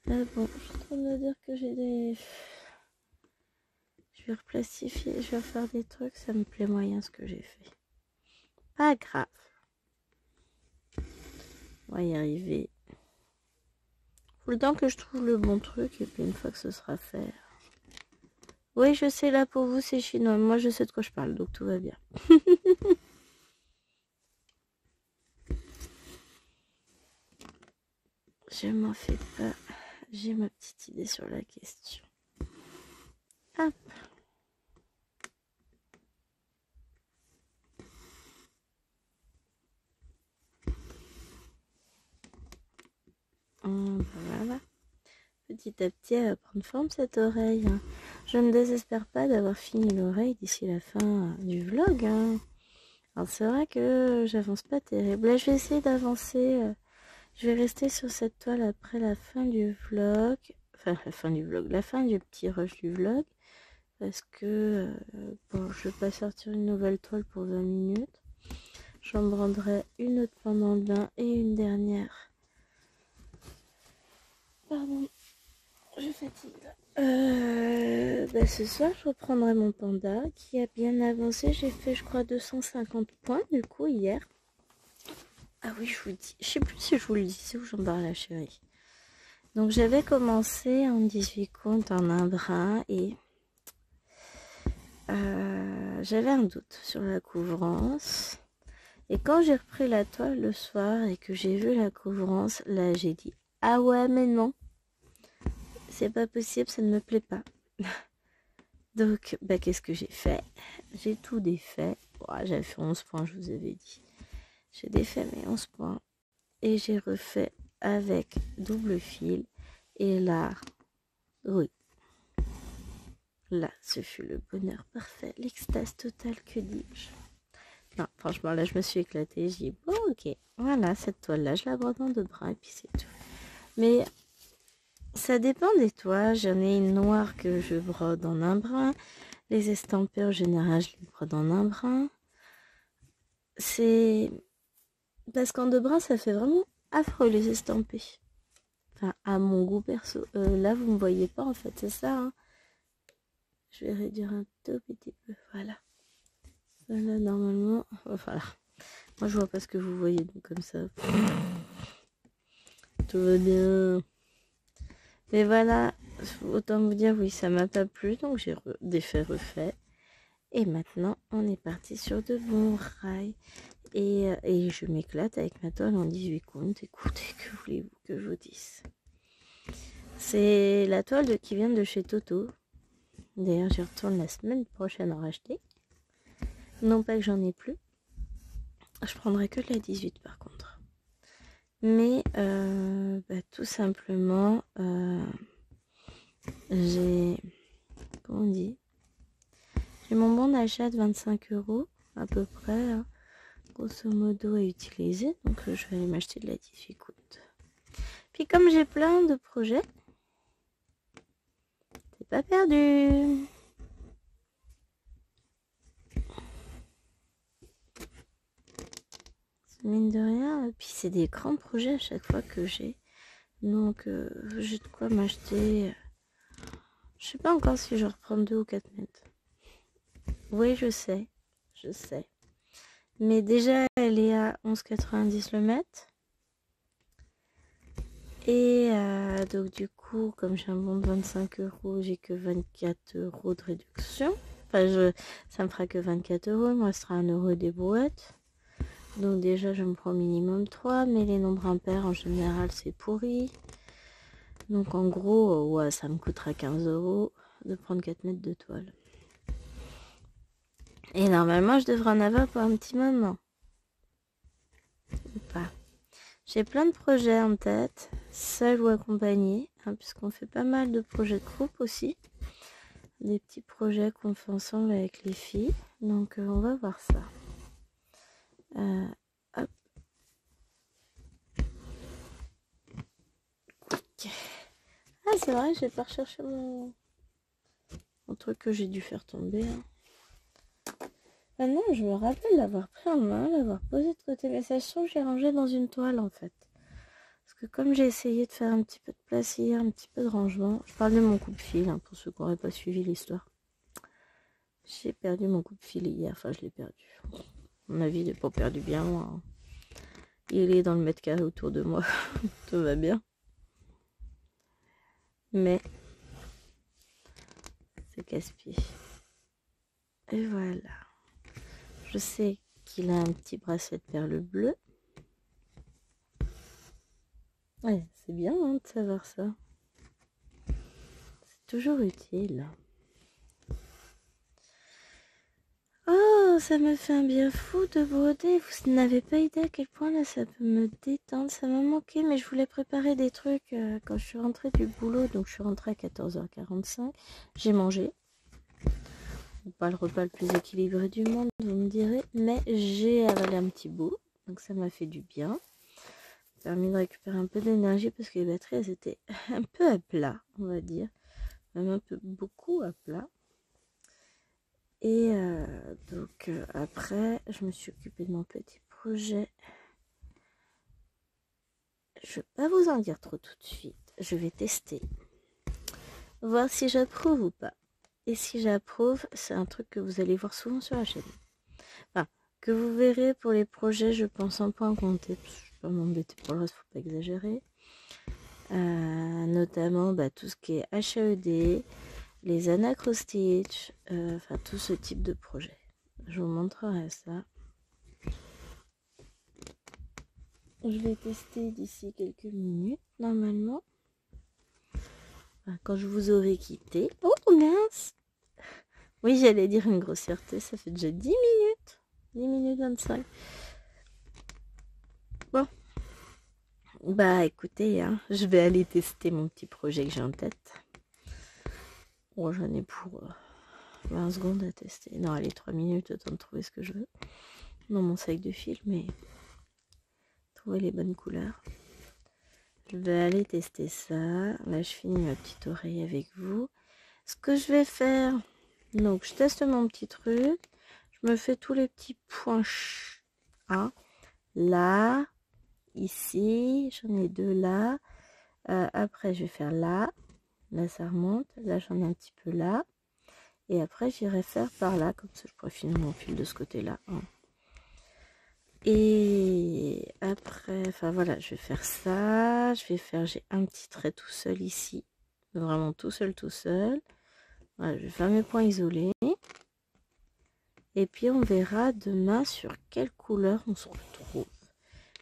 Là, bon, je suis en train de me dire que j'ai des... Je vais replastifier, je vais faire des trucs, ça me plaît moyen ce que j'ai fait. Pas grave. On va y arriver. Faut le temps que je trouve le bon truc et puis une fois que ce sera fait. Oui, je sais, là pour vous c'est chinois. Moi je sais de quoi je parle, donc tout va bien. Je m'en fais pas. J'ai ma petite idée sur la question. Hop. Voilà. Petit à petit, elle va prendre forme cette oreille. Je ne désespère pas d'avoir fini l'oreille d'ici la fin du vlog, hein. Alors c'est vrai que j'avance pas terrible. Là, je vais essayer d'avancer. Je vais rester sur cette toile après la fin du vlog. Enfin, la fin du vlog. La fin du petit rush du vlog. Parce que, bon, je vais pas sortir une nouvelle toile pour 20 minutes. J'en prendrai une autre pendant le bain et une dernière. Pardon, je fatigue là. Ce soir, je reprendrai mon panda qui a bien avancé. J'ai fait, je crois, 250 points du coup hier. Ah oui, je vous dis. Je sais plus si je vous le disais ou j'en parle à la chérie. Donc j'avais commencé en 18 comptes en un brin et j'avais un doute sur la couvrance. Et quand j'ai repris la toile le soir et que j'ai vu la couvrance, là j'ai dit ah ouais mais non, c'est pas possible, ça ne me plaît pas. Donc qu'est-ce que j'ai fait? J'ai tout défait. J'avais fait 11 points, je vous avais dit. J'ai défait mes 11 points et j'ai refait avec double fil. Et là, oui. Là, ce fut le bonheur parfait, l'extase totale, que dis-je. Non, franchement, là, je me suis éclatée. J'ai dit, bon, ok, voilà, cette toile-là, je la brode en deux bras et puis c'est tout. Mais ça dépend des toiles. J'en ai une noire que je brode en un brin. Les estampées, en général, je les brode en un brin. C'est parce qu'en deux brins, ça fait vraiment affreux, les estampées. Enfin, à mon goût perso. Là, vous ne me voyez pas, en fait, c'est ça, hein. Je vais réduire un tout petit peu, voilà. Voilà, normalement, voilà. Moi, je vois pas ce que vous voyez, donc comme ça. Tout va bien. Mais voilà, autant vous dire, oui, ça m'a pas plu, donc j'ai défait, refait. Et maintenant, on est parti sur de bons rails. Et je m'éclate avec ma toile en 18 comptes. Écoutez, que voulez-vous que je vous dise? C'est la toile qui vient de chez Toto. D'ailleurs, j'y retourne la semaine prochaine en racheter. Non pas que j'en ai plus. Je prendrai que de la 18 par contre. Mais tout simplement, j'ai... Comment on dit? J'ai mon bon d'achat de 25 € à peu près, hein, grosso modo, à utiliser. Donc je vais aller m'acheter de la 18 comptes. Puis comme j'ai plein de projets, c'est pas perdu. Mine de rien, et puis c'est des grands projets à chaque fois que j'ai. Donc j'ai de quoi m'acheter. Je sais pas encore si je reprends 2 ou 4 mètres. Oui, je sais. Mais déjà, elle est à 11,90 le mètre. Et donc du coup, comme j'ai un bon de 25 €, j'ai que 24 € de réduction. Enfin, ça me fera que 24 €. Il me restera 1 € des brouettes. Donc déjà, je me prends minimum 3. Mais les nombres impairs, en général, c'est pourri. Donc en gros, ouais, ça me coûtera 15 € de prendre 4 mètres de toile. Et normalement, je devrais en avoir pour un petit moment. Ou pas. J'ai plein de projets en tête, seul ou accompagné, hein, puisqu'on fait pas mal de projets de groupe aussi. Des petits projets qu'on fait ensemble avec les filles. Donc on va voir ça. Hop. Ah, c'est vrai, j'ai pas recherché mon truc que j'ai dû faire tomber. Hein. Ah non, je me rappelle l'avoir pris en main, l'avoir posé de côté. Mais ça se trouve, j'ai rangé dans une toile en fait. Parce que comme j'ai essayé de faire un petit peu de place hier, un petit peu de rangement, je parle de mon coupe-fil, hein, pour ceux qui n'auraient pas suivi l'histoire. J'ai perdu mon coupe-fil hier, enfin je l'ai perdu. À mon avis, il n'est pas perdu bien loin. Hein. Il est dans le mètre carré autour de moi, tout va bien. Mais c'est casse-pied. Et voilà. Je sais qu'il a un petit bracelet de perles bleues. Ouais, c'est bien hein, de savoir ça. C'est toujours utile. Oh, ça me fait un bien fou de broder. Vous n'avez pas idée à quel point là ça peut me détendre. Ça m'a manqué, mais je voulais préparer des trucs quand je suis rentrée du boulot. Donc je suis rentrée à 14h45. J'ai mangé. Pas le repas le plus équilibré du monde, vous me direz. Mais j'ai avalé un petit bout. Donc ça m'a fait du bien. Permis de récupérer un peu d'énergie parce que les batteries elles étaient un peu à plat, on va dire. Même un peu beaucoup à plat. Et donc après, je me suis occupée de mon petit projet. Je ne vais pas vous en dire trop tout de suite. Je vais tester. Voir si j'approuve ou pas. Et si j'approuve, c'est un truc que vous allez voir souvent sur la chaîne. Enfin, que vous verrez pour les projets, je pense, en point compté. Parce que je ne vais pas m'embêter pour le reste, faut pas exagérer. Notamment tout ce qui est HAED, les anacrostiches, enfin tout ce type de projet. Je vous montrerai ça. Je vais tester d'ici quelques minutes, normalement. Enfin, quand je vous aurai quitté. Oh mince! Oui, j'allais dire une grossièreté, ça fait déjà 10 minutes. 10 minutes 25. Bon. Écoutez, hein, je vais aller tester mon petit projet que j'ai en tête. Bon, j'en ai pour 20 secondes à tester. Non, allez, 3 minutes, autant de trouver ce que je veux. Dans mon sac de fil, mais trouver les bonnes couleurs. Je vais aller tester ça. Là, je finis ma petite oreille avec vous. Ce que je vais faire, donc je teste mon petit truc. Je me fais tous les petits points. Hein, là, ici, j'en ai deux là. Après, je vais faire là. Là, ça remonte. Là, j'en ai un petit peu là. Et après, j'irai faire par là. Comme ça, je pourrais finir mon fil de ce côté-là. Hein. Et après, enfin voilà, je vais faire ça. Je vais faire, j'ai un petit trait tout seul ici. Vraiment tout seul, tout seul. Voilà, je vais faire mes points isolés. Et puis, on verra demain sur quelle couleur on se retrouve.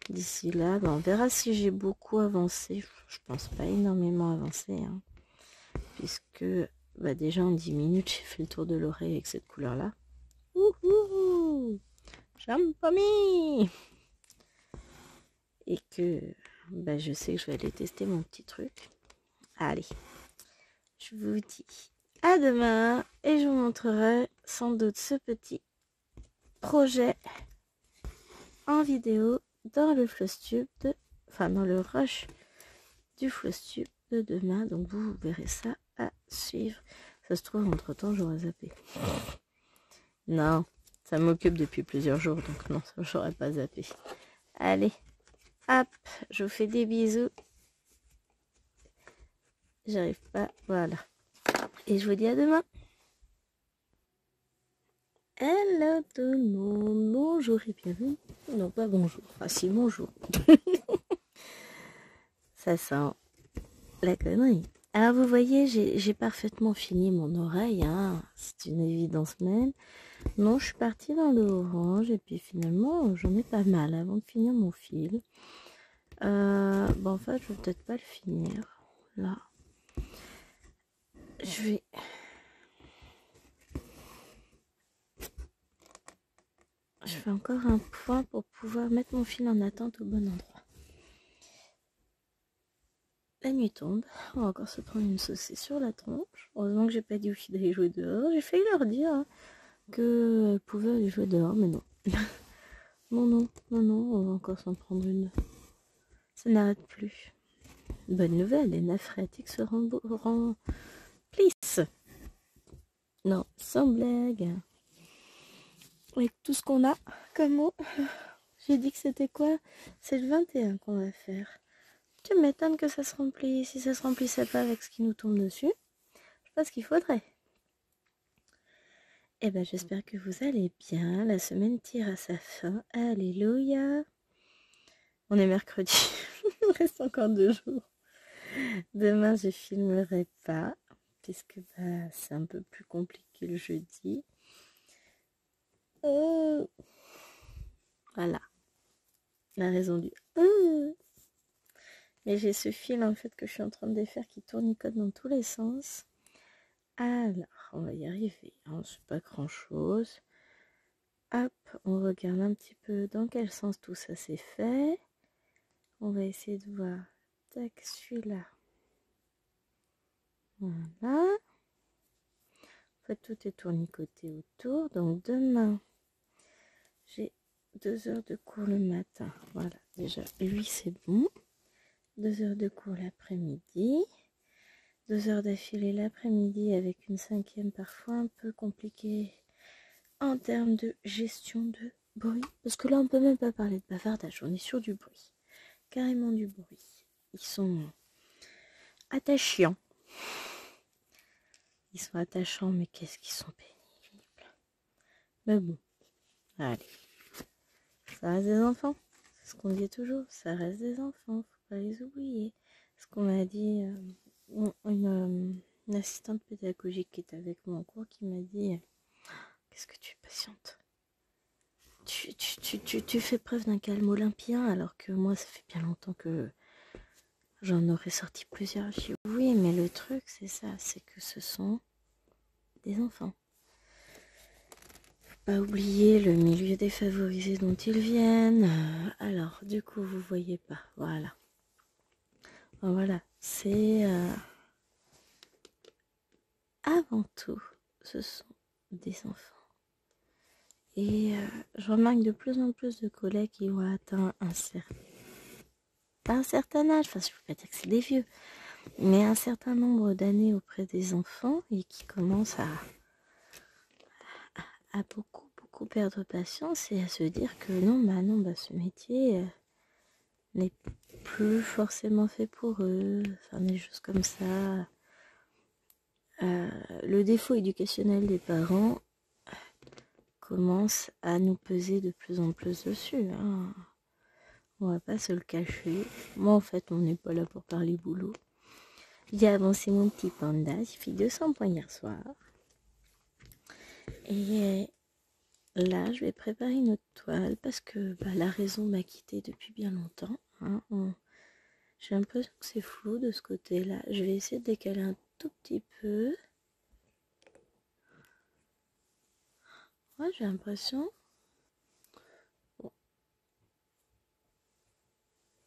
D'ici là, on verra si j'ai beaucoup avancé. Je pense pas énormément avancé. Hein, puisque déjà en 10 minutes, j'ai fait le tour de l'oreille avec cette couleur-là. Wouhou! J'aime pas mis! Et que je sais que je vais aller tester mon petit truc. Allez, je vous dis à demain et je vous montrerai sans doute ce petit projet en vidéo dans le Flosstube dans le rush du Flosstube de demain. Donc vous verrez ça à suivre. Ça se trouve entre temps j'aurais zappé. Non, ça m'occupe depuis plusieurs jours donc non, j'aurais pas zappé. Allez, hop, je vous fais des bisous. J'arrive pas, voilà. Et je vous dis à demain. Hello tout le monde, bonjour et bienvenue. Non, pas bonjour, enfin si bonjour. Ça sent la connerie. Alors vous voyez, j'ai parfaitement fini mon oreille, hein. C'est une évidence même. Non, je suis partie dans le orange et puis finalement j'en ai pas mal avant de finir mon fil. En fait, je vais peut-être pas le finir. Là. Je fais encore un point pour pouvoir mettre mon fil en attente au bon endroit. La nuit tombe, on va encore se prendre une saucisse sur la tronche. Heureusement que j'ai pas dit aux filles d'aller jouer dehors. J'ai failli leur dire qu'elles pouvaient aller jouer dehors, mais non. non, on va encore s'en prendre une. Ça n'arrête plus. Bonne nouvelle, les nappes phréatiques se remplissent. Non, sans blague. Avec tout ce qu'on a comme mot. J'ai dit que c'était quoi? C'est le 21 qu'on va faire. Tu m'étonnes que ça se remplisse. Si ça se remplissait pas avec ce qui nous tombe dessus, je sais pas ce qu'il faudrait. Eh ben, j'espère que vous allez bien. La semaine tire à sa fin. Alléluia. On est mercredi. Il me reste encore 2 jours. Demain, je filmerai pas. Puisque c'est un peu plus compliqué le jeudi. Voilà. La raison du mais j'ai ce fil en fait que je suis en train de défaire qui tournicote dans tous les sens. Alors, on va y arriver. Hein, c'est pas grand chose. Hop, on regarde un petit peu dans quel sens tout ça s'est fait. On va essayer de voir. Tac, celui-là. Voilà. En fait, tout est tournicoté autour. Donc, demain, j'ai 2 heures de cours le matin. Voilà, déjà, lui, c'est bon. 2 heures de cours l'après-midi. 2 heures d'affilée l'après-midi avec une 5e parfois un peu compliquée en termes de gestion de bruit. Parce que là, on peut même pas parler de bavardage. On est sur du bruit. Carrément du bruit. Ils sont attachants. Ils sont attachants, mais qu'est-ce qu'ils sont pénibles. Mais bon, allez. Ça reste des enfants. C'est ce qu'on dit toujours. Ça reste des enfants. Faut pas les oublier. Ce qu'on m'a dit une assistante pédagogique qui est avec moi en cours qui m'a dit qu'est-ce que tu es patiente. Tu fais preuve d'un calme olympien alors que moi ça fait bien longtemps que j'en aurais sorti plusieurs. Je dis oui, mais le truc c'est ça, c'est que ce sont des enfants. Faut pas oublier le milieu défavorisé dont ils viennent. Alors du coup vous voyez pas, voilà. Voilà, c'est avant tout, ce sont des enfants. Et je remarque de plus en plus de collègues qui ont atteint pas un certain âge, enfin je ne veux pas dire que c'est des vieux, mais un certain nombre d'années auprès des enfants et qui commencent à beaucoup perdre patience et à se dire que non, ce métier n'est plus forcément fait pour eux, enfin des choses comme ça. Le défaut éducationnel des parents commence à nous peser de plus en plus dessus. Hein. On va pas se le cacher. Moi, en fait, on n'est pas là pour parler boulot. J'ai avancé mon petit panda. J'ai fait 200 points hier soir. Et là, je vais préparer une autre toile parce que la raison m'a quittée depuis bien longtemps. Hein. J'ai l'impression que c'est flou de ce côté-là. Je vais essayer de décaler un tout petit peu. Ouais, j'ai l'impression. Bon.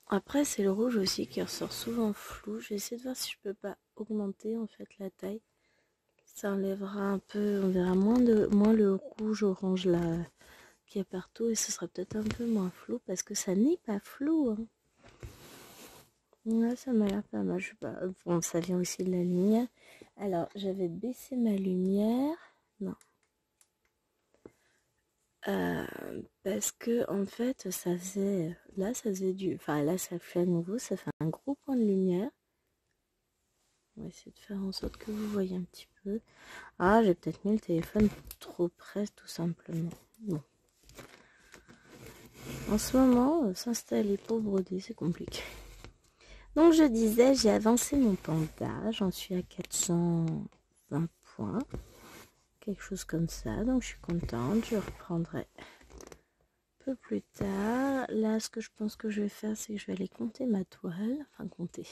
Après, c'est le rouge aussi qui ressort souvent flou. Je vais essayer de voir si je peux pas augmenter en fait la taille. Ça enlèvera un peu, on verra moins le rouge orange là qu'il y a partout et ce sera peut-être un peu moins flou parce que ça n'est pas flou. Hein. Ouais, ça m'a l'air pas mal. Je sais pas. Bon, ça vient aussi de la lumière. Alors, j'avais baissé ma lumière. Non. Parce que en fait, ça faisait. Là, ça faisait du. Enfin, là, ça fait à nouveau. Ça fait un gros point de lumière. On va essayer de faire en sorte que vous voyez un petit peu. Ah, j'ai peut-être mis le téléphone trop près, tout simplement. Bon. En ce moment, s'installer pour broder, c'est compliqué. Donc, je disais, j'ai avancé mon panda. J'en suis à 420 points. Quelque chose comme ça. Donc, je suis contente. Je reprendrai un peu plus tard. Là, ce que je pense que je vais faire, c'est que je vais aller compter ma toile. Enfin, compter.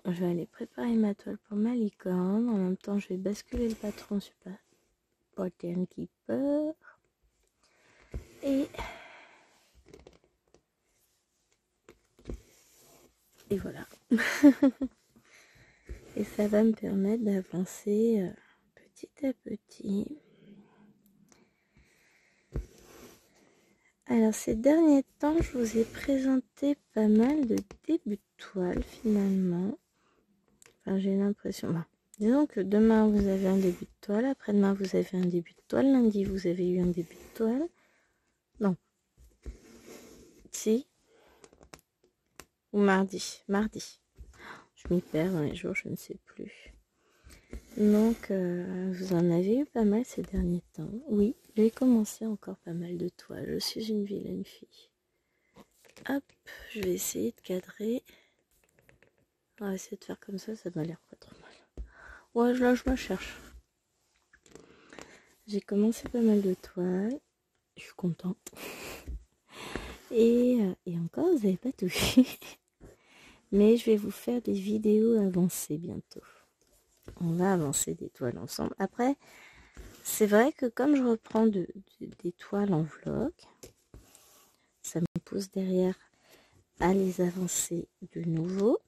Je vais aller préparer ma toile pour ma licorne. En même temps, je vais basculer le patron sur Pattern Keeper. Et voilà. Et ça va me permettre d'avancer petit à petit. Alors ces derniers temps, je vous ai présenté pas mal de débuts de toile finalement. Enfin, j'ai l'impression. Bon. Disons que demain vous avez un début de toile, après-demain vous avez un début de toile, lundi vous avez eu un début de toile. Non. Si. Ou mardi. Mardi. Je m'y perds dans les jours, je ne sais plus. Donc, vous en avez eu pas mal ces derniers temps. Oui, j'ai commencé encore pas mal de toiles. Je suis une vilaine fille. Hop, je vais essayer de cadrer. On va essayer de faire comme ça m'a l'air pas trop mal. Ouais, là, je me cherche. J'ai commencé pas mal de toiles. Je suis contente. Et encore, vous n'avez pas tout vu. Mais je vais vous faire des vidéos avancées bientôt. On va avancer des toiles ensemble. Après, C'est vrai que comme je reprends des toiles en vlog, ça me pousse derrière à les avancer de nouveau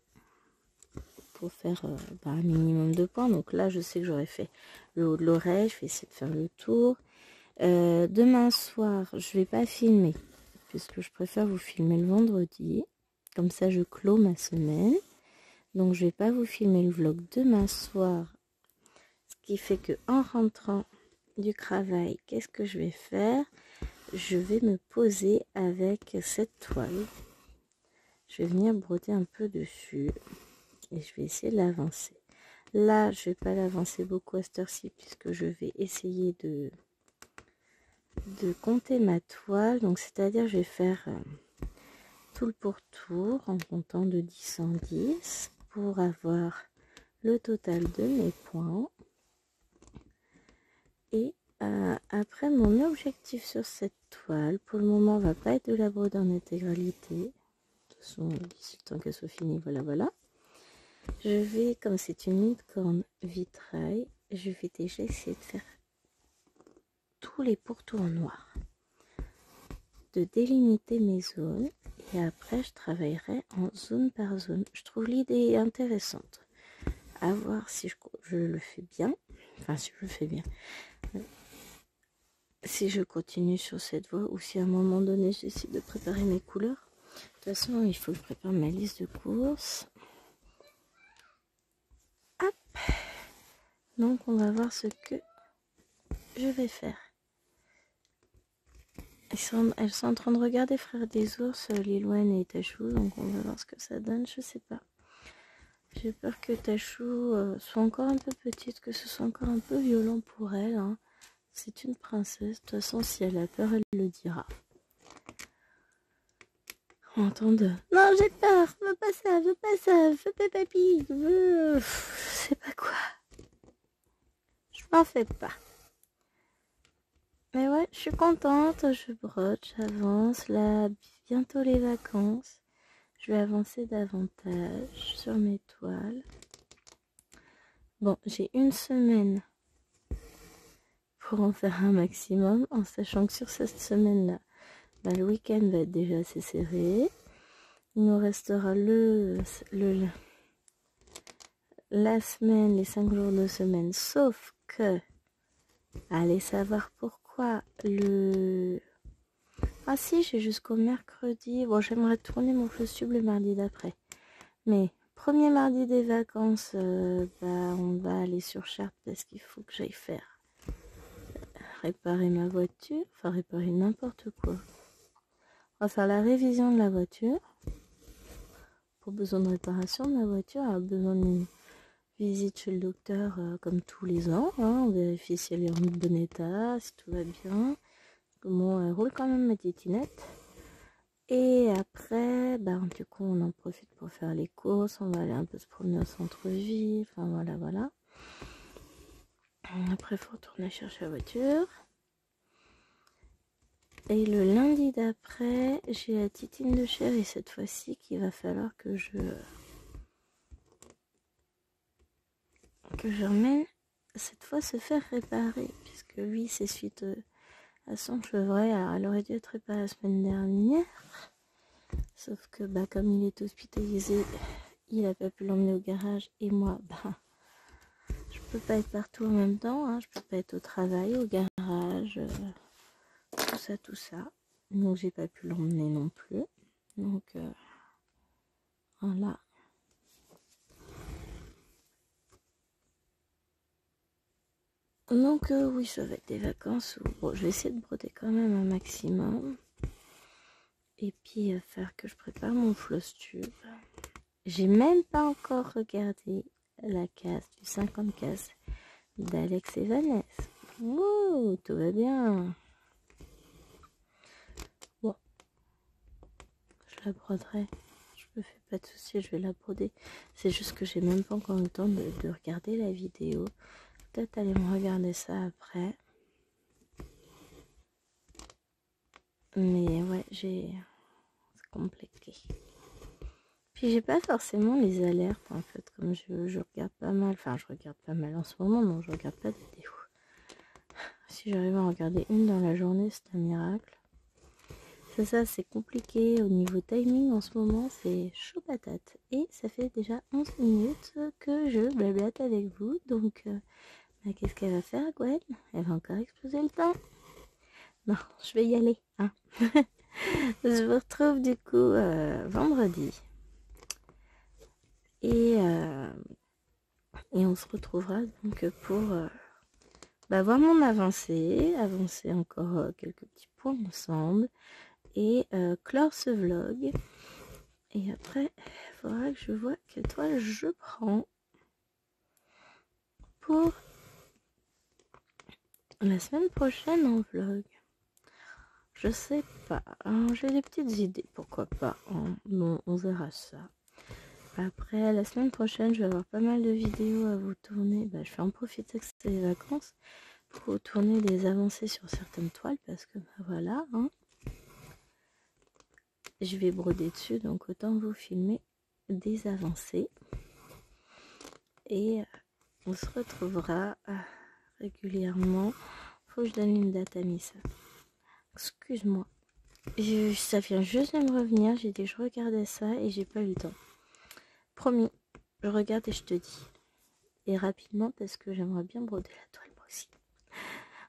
pour faire un minimum de points. Donc là, je sais que j'aurais fait le haut de l'oreille, je vais essayer de faire le tour. Demain soir, je vais pas filmer, puisque je préfère vous filmer le vendredi. Comme ça, je clôt ma semaine. Donc, je vais pas vous filmer le vlog demain soir. Ce qui fait que en rentrant du travail, qu'est-ce que je vais faire? Je vais me poser avec cette toile. Je vais venir broder un peu dessus et je vais essayer de l'avancer. Là, je vais pas l'avancer beaucoup à cette heure-ci puisque je vais essayer de compter ma toile. Donc, c'est-à-dire, je vais faire tout le pourtour en comptant de 10 en 10 pour avoir le total de mes points. Et après, mon objectif sur cette toile, pour le moment, va pas être de la broder en intégralité. De toute façon, d'ici le temps qu'elle soit finie, voilà. Je vais, comme c'est une licorne vitrail, je vais déjà essayer de faire tous les pourtours noirs, de délimiter mes zones, et après, je travaillerai en zone par zone. Je trouve l'idée intéressante. À voir si je le fais bien. Enfin, si je le fais bien. Si je continue sur cette voie ou si à un moment donné j'essaie de préparer mes couleurs. De toute façon, il faut que je prépare ma liste de courses. Hop. Donc, on va voir ce que je vais faire. Elles sont en train de regarder Frères des ours, Lilouane et Tachou. Donc, on va voir ce que ça donne. Je sais pas. J'ai peur que Tachou soit encore un peu petite, que ce soit encore un peu violent pour elle. Hein. C'est une princesse. De toute façon, si elle a peur, elle le dira. On entend de... Non, j'ai peur, veux pas ça, veux pas papy, je sais pas quoi. Je m'en fais pas. Mais ouais, je suis contente, je brode, j'avance. Là, bientôt les vacances. Je vais avancer davantage sur mes toiles. Bon, j'ai une semaine pour en faire un maximum, en sachant que sur cette semaine-là, le week-end va être déjà assez serré. Il nous restera la semaine, les 5 jours de semaine, sauf que, allez savoir pourquoi, Ah si, j'ai jusqu'au mercredi, bon j'aimerais tourner mon flowstube le mardi d'après, mais premier mardi des vacances, on va aller sur Chartres parce qu'il faut que j'aille faire réparer ma voiture, enfin réparer n'importe quoi. On va faire la révision de la voiture, pour besoin de réparation de la voiture, elle a besoin d'une visite chez le docteur comme tous les ans, hein. On vérifie si elle est en bon état, si tout va bien. Bon, elle roule quand même ma titinette. Et après, du coup, on en profite pour faire les courses. On va aller un peu se promener au centre-ville. Enfin, voilà. Après, il faut retourner chercher la voiture. Et le lundi d'après, j'ai la titine de chéri cette fois-ci qu'il va falloir que je remène cette fois se faire réparer. Puisque lui, c'est suite à son chevreuil. Alors, elle aurait dû être réparée la semaine dernière. Sauf que comme il est hospitalisé, il n'a pas pu l'emmener au garage. Et moi, je peux pas être partout en même temps. Hein. Je peux pas être au travail, au garage, tout ça. Donc j'ai pas pu l'emmener non plus. Donc voilà. Donc oui, ça va être des vacances où bon, je vais essayer de broder quand même un maximum. Et puis faire que je prépare mon flowstube. J'ai même pas encore regardé la case du 50 cases d'Alex et Vanessa. Ouh, tout va bien. Bon, je la broderai. Je me fais pas de soucis, je vais la broder. C'est juste que j'ai même pas encore eu le temps de regarder la vidéo. Peut-être aller me regarder ça après. Mais ouais, c'est compliqué. Puis j'ai pas forcément les alertes en fait, comme je regarde pas mal. Enfin, je regarde pas mal en ce moment, non, je regarde pas de vidéos. si j'arrive à en regarder une dans la journée, c'est un miracle. C'est ça, c'est compliqué au niveau timing en ce moment, c'est chaud patate. Et ça fait déjà 11 minutes que je blablate avec vous, donc qu'est-ce qu'elle va faire, Gwen? Elle va encore exploser le temps. Non, je vais y aller, hein. Je vous retrouve du coup vendredi. Et on se retrouvera donc pour voir mon avancée, avancer encore quelques petits points ensemble et clore ce vlog. Et après, il faudra que je vois quelle toile je prends pour la semaine prochaine en vlog. Je sais pas, j'ai des petites idées, pourquoi pas, bon, on verra ça. Après, la semaine prochaine, je vais avoir pas mal de vidéos à vous tourner. Je vais en profiter que c'est les vacances pour vous tourner des avancées sur certaines toiles parce que voilà, hein. Je vais broder dessus, donc autant vous filmer des avancées. Et on se retrouvera régulièrement. Faut que je donne une date à Missa. Excuse-moi. Ça vient juste de me revenir. J'ai dit je regardais ça et j'ai pas eu le temps. Promis, je regarde et je te dis. Et rapidement parce que j'aimerais bien broder la toile moi aussi.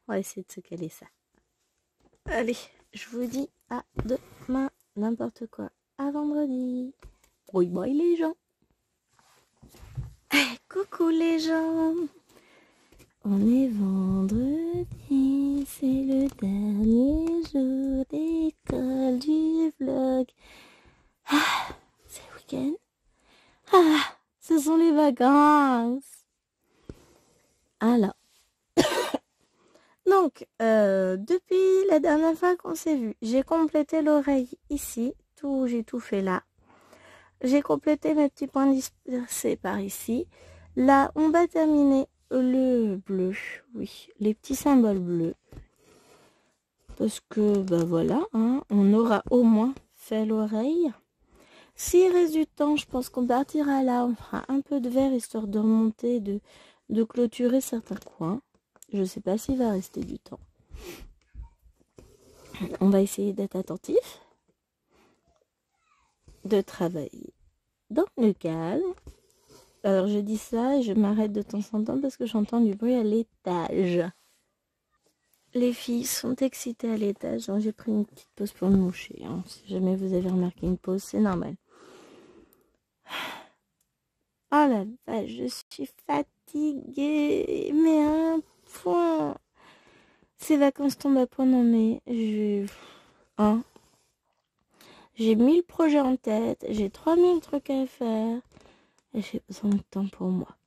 On va essayer de se caler ça. Allez, je vous dis à demain. N'importe quoi. À vendredi. Bye bye les gens. Coucou les gens. On est vendredi. C'est le dernier jour d'école du vlog. C'est le week-end. Ce sont les vacances. Alors. Donc, depuis la dernière fois qu'on s'est vu, j'ai complété l'oreille ici. J'ai tout fait là. J'ai complété mes petits points dispersés par ici. Là, on va terminer le bleu. Oui, les petits symboles bleus. Parce que, voilà, hein, on aura au moins fait l'oreille. S'il reste du temps, je pense qu'on partira là. On fera un peu de vert histoire de remonter, de clôturer certains coins. Je ne sais pas s'il va rester du temps. On va essayer d'être attentif. De travailler dans le calme. Alors je dis ça et je m'arrête de temps en temps parce que j'entends du bruit à l'étage. Les filles sont excitées à l'étage, donc j'ai pris une petite pause pour me moucher. Hein. Si jamais vous avez remarqué une pause, c'est normal. Oh la vache, je suis fatiguée, mais à un point. Ces vacances tombent à point, non mais j'ai 1000 projets en tête, j'ai 3000 trucs à faire et j'ai besoin de temps pour moi.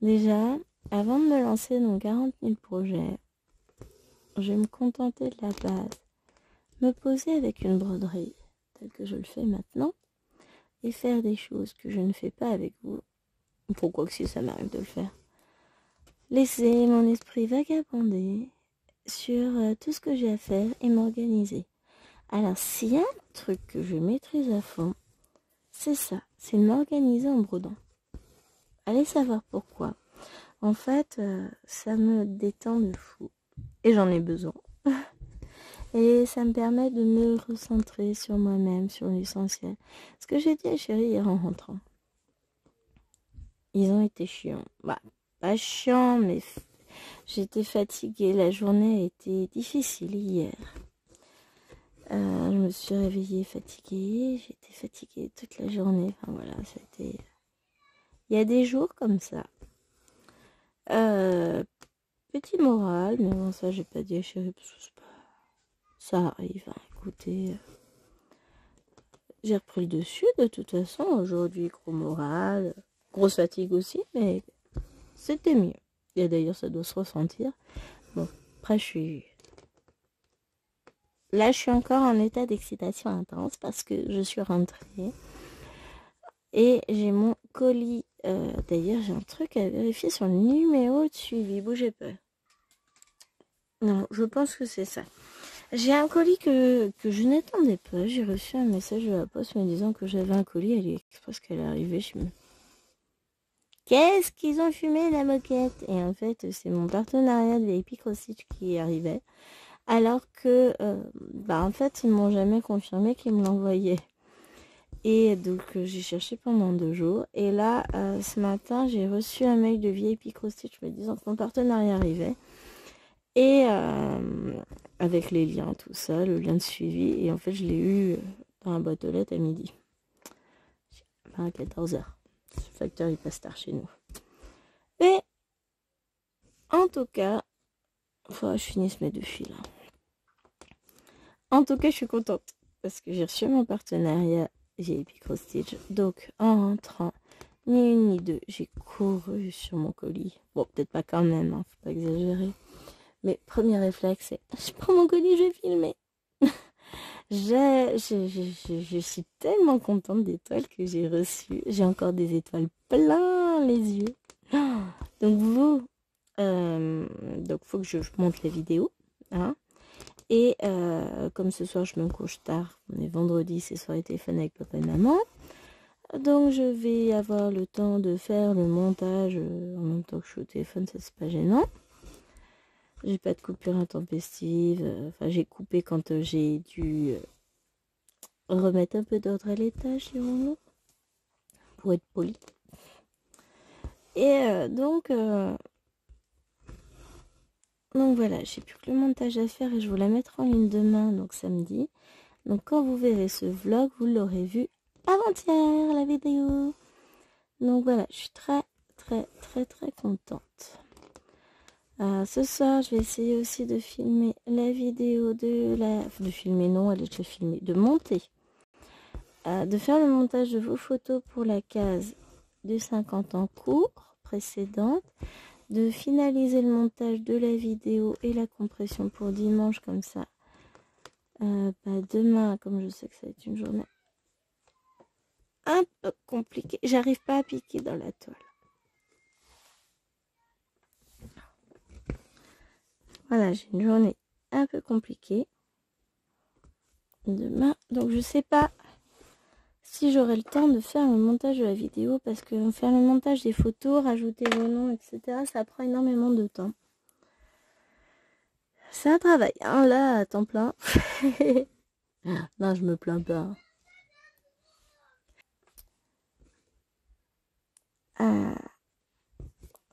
Déjà, avant de me lancer dans 40 000 projets, je vais me contenter de la base, me poser avec une broderie, telle que je le fais maintenant, et faire des choses que je ne fais pas avec vous. Pourquoi que si ça m'arrive de le faire. Laisser mon esprit vagabonder sur tout ce que j'ai à faire et m'organiser. Alors, s'il y a un truc que je maîtrise à fond, c'est ça, c'est m'organiser en brodant. Allez savoir pourquoi. En fait, ça me détend de fou. Et j'en ai besoin. Et ça me permet de me recentrer sur moi-même, sur l'essentiel. Ce que j'ai dit à chérie hier en rentrant. Ils ont été chiants. Pas chiants, mais j'étais fatiguée. La journée a été difficile hier. Je me suis réveillée fatiguée. J'étais fatiguée toute la journée. Enfin voilà, c'était... Il y a des jours comme ça. Petit moral, mais bon, ça, j'ai pas dit à chérie parce que c'est pas... Ça arrive, hein, écoutez. J'ai repris le dessus de toute façon. Aujourd'hui, gros moral. Grosse fatigue aussi, mais c'était mieux. Et d'ailleurs, ça doit se ressentir. Bon, après, Là, je suis encore en état d'excitation intense parce que je suis rentrée. Et j'ai mon colis. D'ailleurs, j'ai un truc à vérifier sur le numéro de suivi. Bougez pas. Non, je pense que c'est ça. J'ai un colis que je n'attendais pas. J'ai reçu un message de la poste me disant que j'avais un colis AliExpress qu'elle est arrivée chez moi. qu'est-ce qu'ils ont fumé la moquette? Et en fait, c'est mon partenariat de VIP Cross Stitch qui arrivait. Alors que, en fait, ils m'ont jamais confirmé qu'ils me l'envoyaient. Et donc, j'ai cherché pendant 2 jours. Et là, ce matin, j'ai reçu un mail de VIP Cross Stitch me disant que mon partenariat arrivait. Et avec les liens, tout ça, le lien de suivi. Et en fait, je l'ai eu dans la boîte aux lettres à midi. À 14h. Ce facteur, il passe tard chez nous. Mais, en tout cas, il faudra que je finisse mes 2 fils. Là. En tout cas, je suis contente. Parce que j'ai reçu mon partenariat VIP Cross Stitch. Donc, en rentrant, ni une ni deux, j'ai couru sur mon colis. Bon, peut-être pas quand même, hein, faut pas exagérer. Mais premier réflexe, c'est je prends mon colis, je vais filmer. Je suis tellement contente des toiles que j'ai reçues. J'ai encore des étoiles plein les yeux. Donc faut que je monte la vidéo. Hein. Et comme ce soir, je me couche tard. On est vendredi, c'est soirée téléphone avec papa et maman. Donc je vais avoir le temps de faire le montage en même temps que je suis au téléphone, ça c'est pas gênant. J'ai pas de coupure intempestive. Enfin, j'ai coupé quand j'ai dû remettre un peu d'ordre à l'étage, dirons-nous, pour être poli. Et donc voilà, j'ai plus que le montage à faire et je vous la mettrai en ligne demain, donc samedi. Donc quand vous verrez ce vlog, vous l'aurez vu avant-hier, la vidéo. Donc voilà, je suis très contente. Ce soir, je vais essayer aussi de filmer la vidéo de filmer, non, elle est déjà filmée. De monter. De faire le montage de vos photos pour la case de 50 en cours précédente. De finaliser le montage de la vidéo et la compression pour dimanche, comme ça. Demain, comme je sais que ça va être une journée un peu compliquée. J'arrive pas à piquer dans la toile. Voilà, j'ai une journée un peu compliquée demain, donc je sais pas si j'aurai le temps de faire le montage de la vidéo, parce que faire le montage des photos, rajouter vos noms, etc., ça prend énormément de temps. C'est un travail, hein, là, à temps plein. Non, je me plains pas.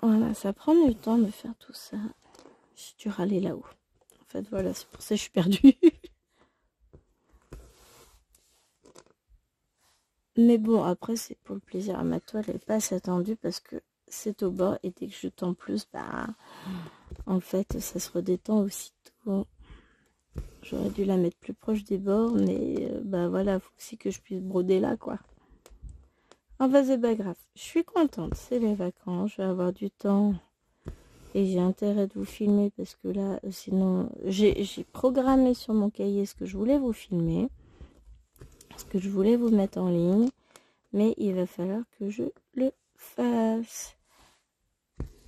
Voilà, ça prend du temps de faire tout ça. J'ai dû râler là-haut. En fait, voilà, c'est pour ça que je suis perdue. Mais bon, après, c'est pour le plaisir. Ma toile n'est pas assez attendue parce que c'est au bord. Et dès que je tends plus, en fait, ça se redétend aussitôt. J'aurais dû la mettre plus proche des bords. Mais voilà, faut aussi que je puisse broder là, quoi. Enfin, c'est pas grave. Je suis contente. C'est les vacances. Je vais avoir du temps. Et j'ai intérêt de vous filmer parce que là, sinon, j'ai programmé sur mon cahier ce que je voulais vous filmer. Ce que je voulais vous mettre en ligne. Mais il va falloir que je le fasse.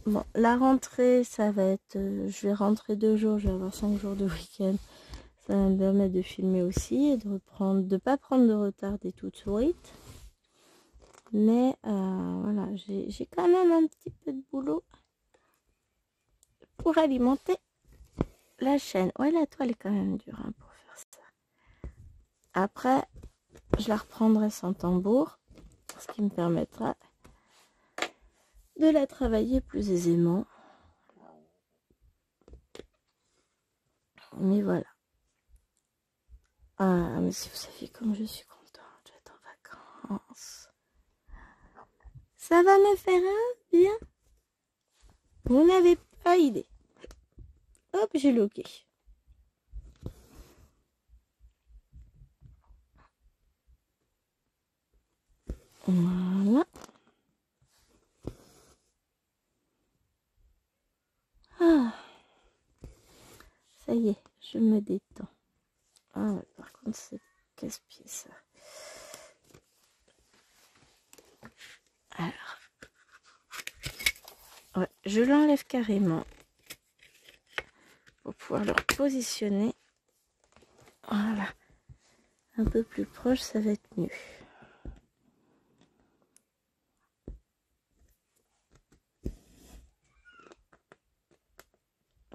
Bon, la rentrée, ça va être... je vais rentrer 2 jours, je vais avoir 5 jours de week-end. Ça va me permettre de filmer aussi et de pas prendre de retard des toutes suite. Mais voilà, j'ai quand même un petit peu de boulot pour alimenter la chaîne. Ouais, la toile est quand même dure pour faire ça. Après, je la reprendrai sans tambour, ce qui me permettra de la travailler plus aisément. Mais voilà. Ah, mais si vous saviez comme je suis contente, je vais être en vacances. Ça va me faire un bien. Vous n'avez pas idée. Hop, j'ai le OK. Voilà. Ah. Ça y est, je me détends. Ah ouais, par contre, c'est casse-pied ça. Alors. Ouais, je l'enlève carrément. Pour pouvoir le positionner. Voilà. Un peu plus proche, ça va être mieux.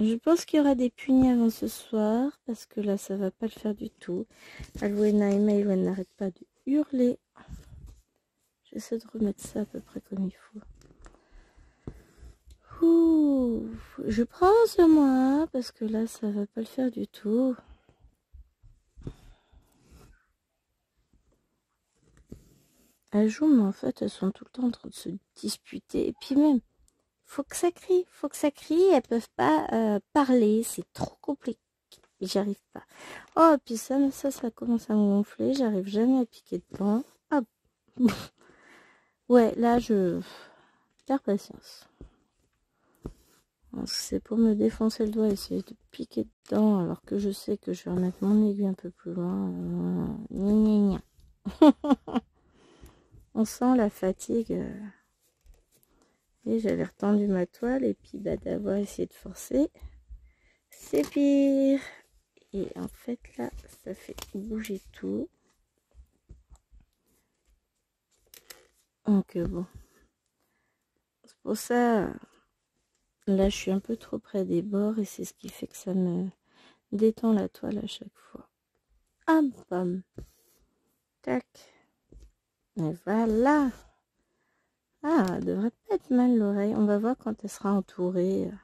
Je pense qu'il y aura des punis avant ce soir, parce que là, ça va pas le faire du tout. Alwena et Maël, elle n'arrête pas de hurler. J'essaie de remettre ça à peu près comme il faut. Ouh, je prends ce moi, parce que là, ça va pas le faire du tout. Elles jouent, mais en fait, elles sont tout le temps en train de se disputer. Et puis même, faut que ça crie, elles peuvent pas parler, c'est trop compliqué. J'y arrive pas. Oh, puis ça commence à me gonfler, j'arrive jamais à piquer dedans. Hop. Ouais, là, je perds patience. C'est pour me défoncer le doigt, essayer de piquer dedans, alors que je sais que je vais remettre mon aiguille un peu plus loin. Gna, gna, gna. On sent la fatigue. Et j'avais retendu ma toile, et puis bah, d'avoir essayé de forcer, c'est pire. Et en fait, là, ça fait bouger tout. Donc bon. C'est pour ça, là, je suis un peu trop près des bords, et c'est ce qui fait que ça me détend la toile à chaque fois. Ah, bam. Tac. Et voilà. Ah, elle devrait pas être mal l'oreille. On va voir quand elle sera entourée. De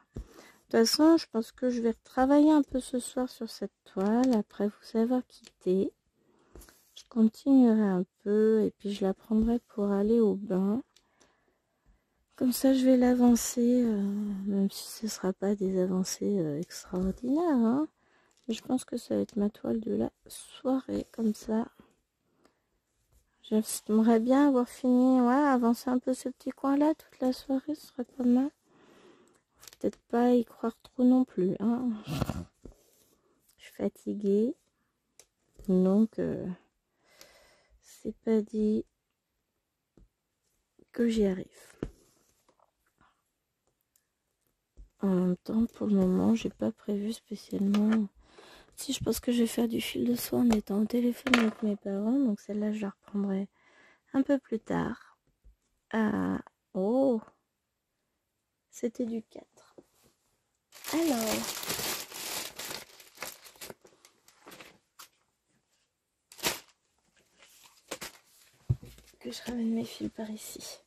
toute façon, je pense que je vais retravailler un peu ce soir sur cette toile. Après vous avoir quitté, je continuerai un peu et puis je la prendrai pour aller au bain. Comme ça, je vais l'avancer, même si ce ne sera pas des avancées extraordinaires. Hein. Mais je pense que ça va être ma toile de la soirée, comme ça. J'aimerais bien avoir fini, ouais, avancer un peu ce petit coin-là toute la soirée, ce serait pas mal. Peut-être pas y croire trop non plus. Hein. Je suis fatiguée. Donc, c'est pas dit que j'y arrive. En même temps, pour le moment, j'ai pas prévu spécialement. Si, je pense que je vais faire du fil de soie en étant au téléphone avec mes parents. Donc, celle-là, je la reprendrai un peu plus tard. Oh, c'était du 4. Alors. Que je ramène mes fils par ici.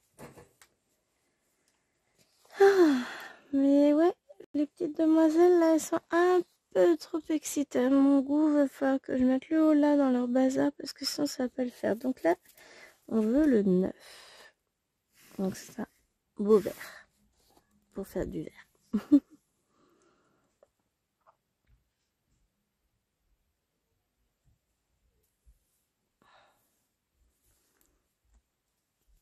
Ah, mais ouais, les petites demoiselles là, elles sont un peu trop excitées. Mon goût va falloir que je mette le haut là dans leur bazar parce que sinon ça va pas le faire. Donc là, on veut le 9. Donc ça, beau vert pour faire du vert.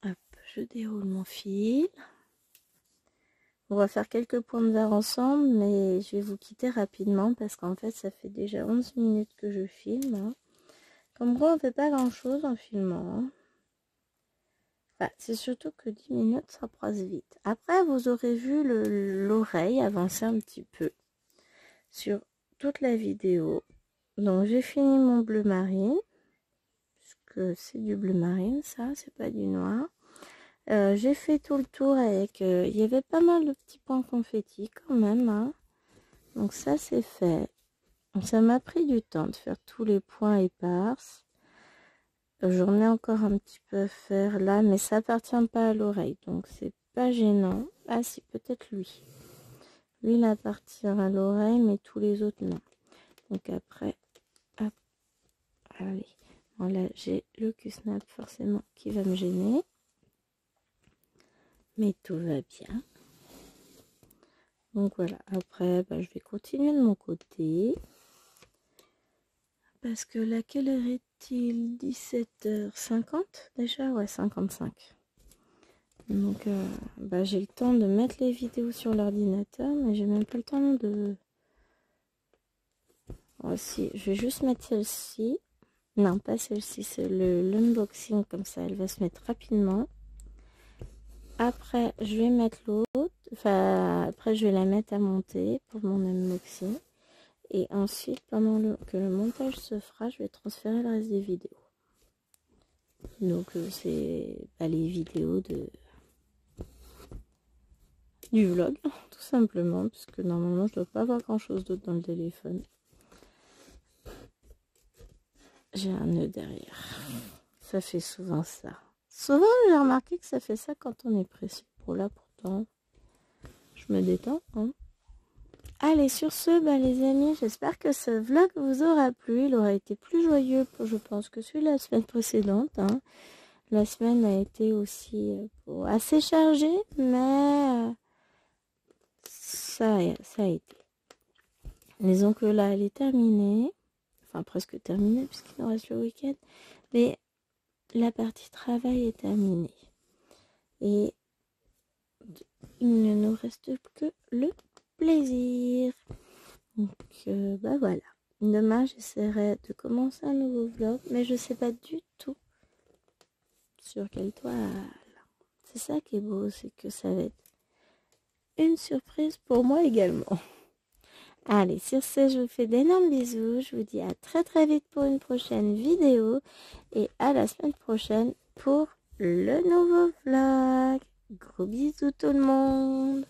Hop, je déroule mon fil. On va faire quelques points de verre ensemble, mais je vais vous quitter rapidement parce qu'en fait, ça fait déjà 11 minutes que je filme. Hein. Comme quoi, on fait pas grand-chose en filmant. Hein. Enfin, c'est surtout que 10 minutes, ça passe vite. Après, vous aurez vu l'oreille avancer un petit peu sur toute la vidéo. Donc, j'ai fini mon bleu marine. Puisque c'est du bleu marine, ça, c'est pas du noir. J'ai fait tout le tour avec... il y avait pas mal de petits points confettis quand même. Hein. Donc ça, c'est fait. Ça m'a pris du temps de faire tous les points épars. J'en ai encore un petit peu à faire là, mais ça appartient pas à l'oreille. Donc c'est pas gênant. Ah si, peut-être lui. Lui, il appartient à l'oreille, mais tous les autres, non. Donc après, hop, allez. Bon là, j'ai le Q-snap forcément qui va me gêner. Mais tout va bien. Donc voilà, après, bah, je vais continuer de mon côté. Parce que là, quelle heure est-il? 17h50 déjà? Ouais, 55. Donc, bah, j'ai le temps de mettre les vidéos sur l'ordinateur, mais j'ai même pas le temps de... Oh, si, je vais juste mettre celle-ci. Non, pas celle-ci, c'est l'unboxing, comme ça, elle va se mettre rapidement. Après, je vais mettre l'autre. Enfin, après, je vais la mettre à monter pour mon unboxing. Et ensuite, pendant que le montage se fera, je vais transférer le reste des vidéos. Donc, c'est les vidéos du vlog, tout simplement, puisque normalement je dois pas avoir grand chose d'autre dans le téléphone. J'ai un nœud derrière. Ça fait souvent ça. Souvent j'ai remarqué que ça fait ça quand on est pressé. Pour là pourtant, je me détends. Hein. Allez, sur ce, les amis, j'espère que ce vlog vous aura plu. Il aura été plus joyeux, je pense, que celui de la semaine précédente. Hein. La semaine a été aussi assez chargée, mais ça a été. Disons que là, elle est terminée. Enfin, presque terminée, puisqu'il nous reste le week-end. Mais la partie travail est terminée. Et il ne nous reste que le plaisir. Donc, voilà. Demain, j'essaierai de commencer un nouveau vlog, mais je sais pas du tout sur quelle toile. C'est ça qui est beau, c'est que ça va être une surprise pour moi également. Allez, sur ce, je vous fais d'énormes bisous. Je vous dis à très très vite pour une prochaine vidéo. Et à la semaine prochaine pour le nouveau vlog. Gros bisous tout le monde.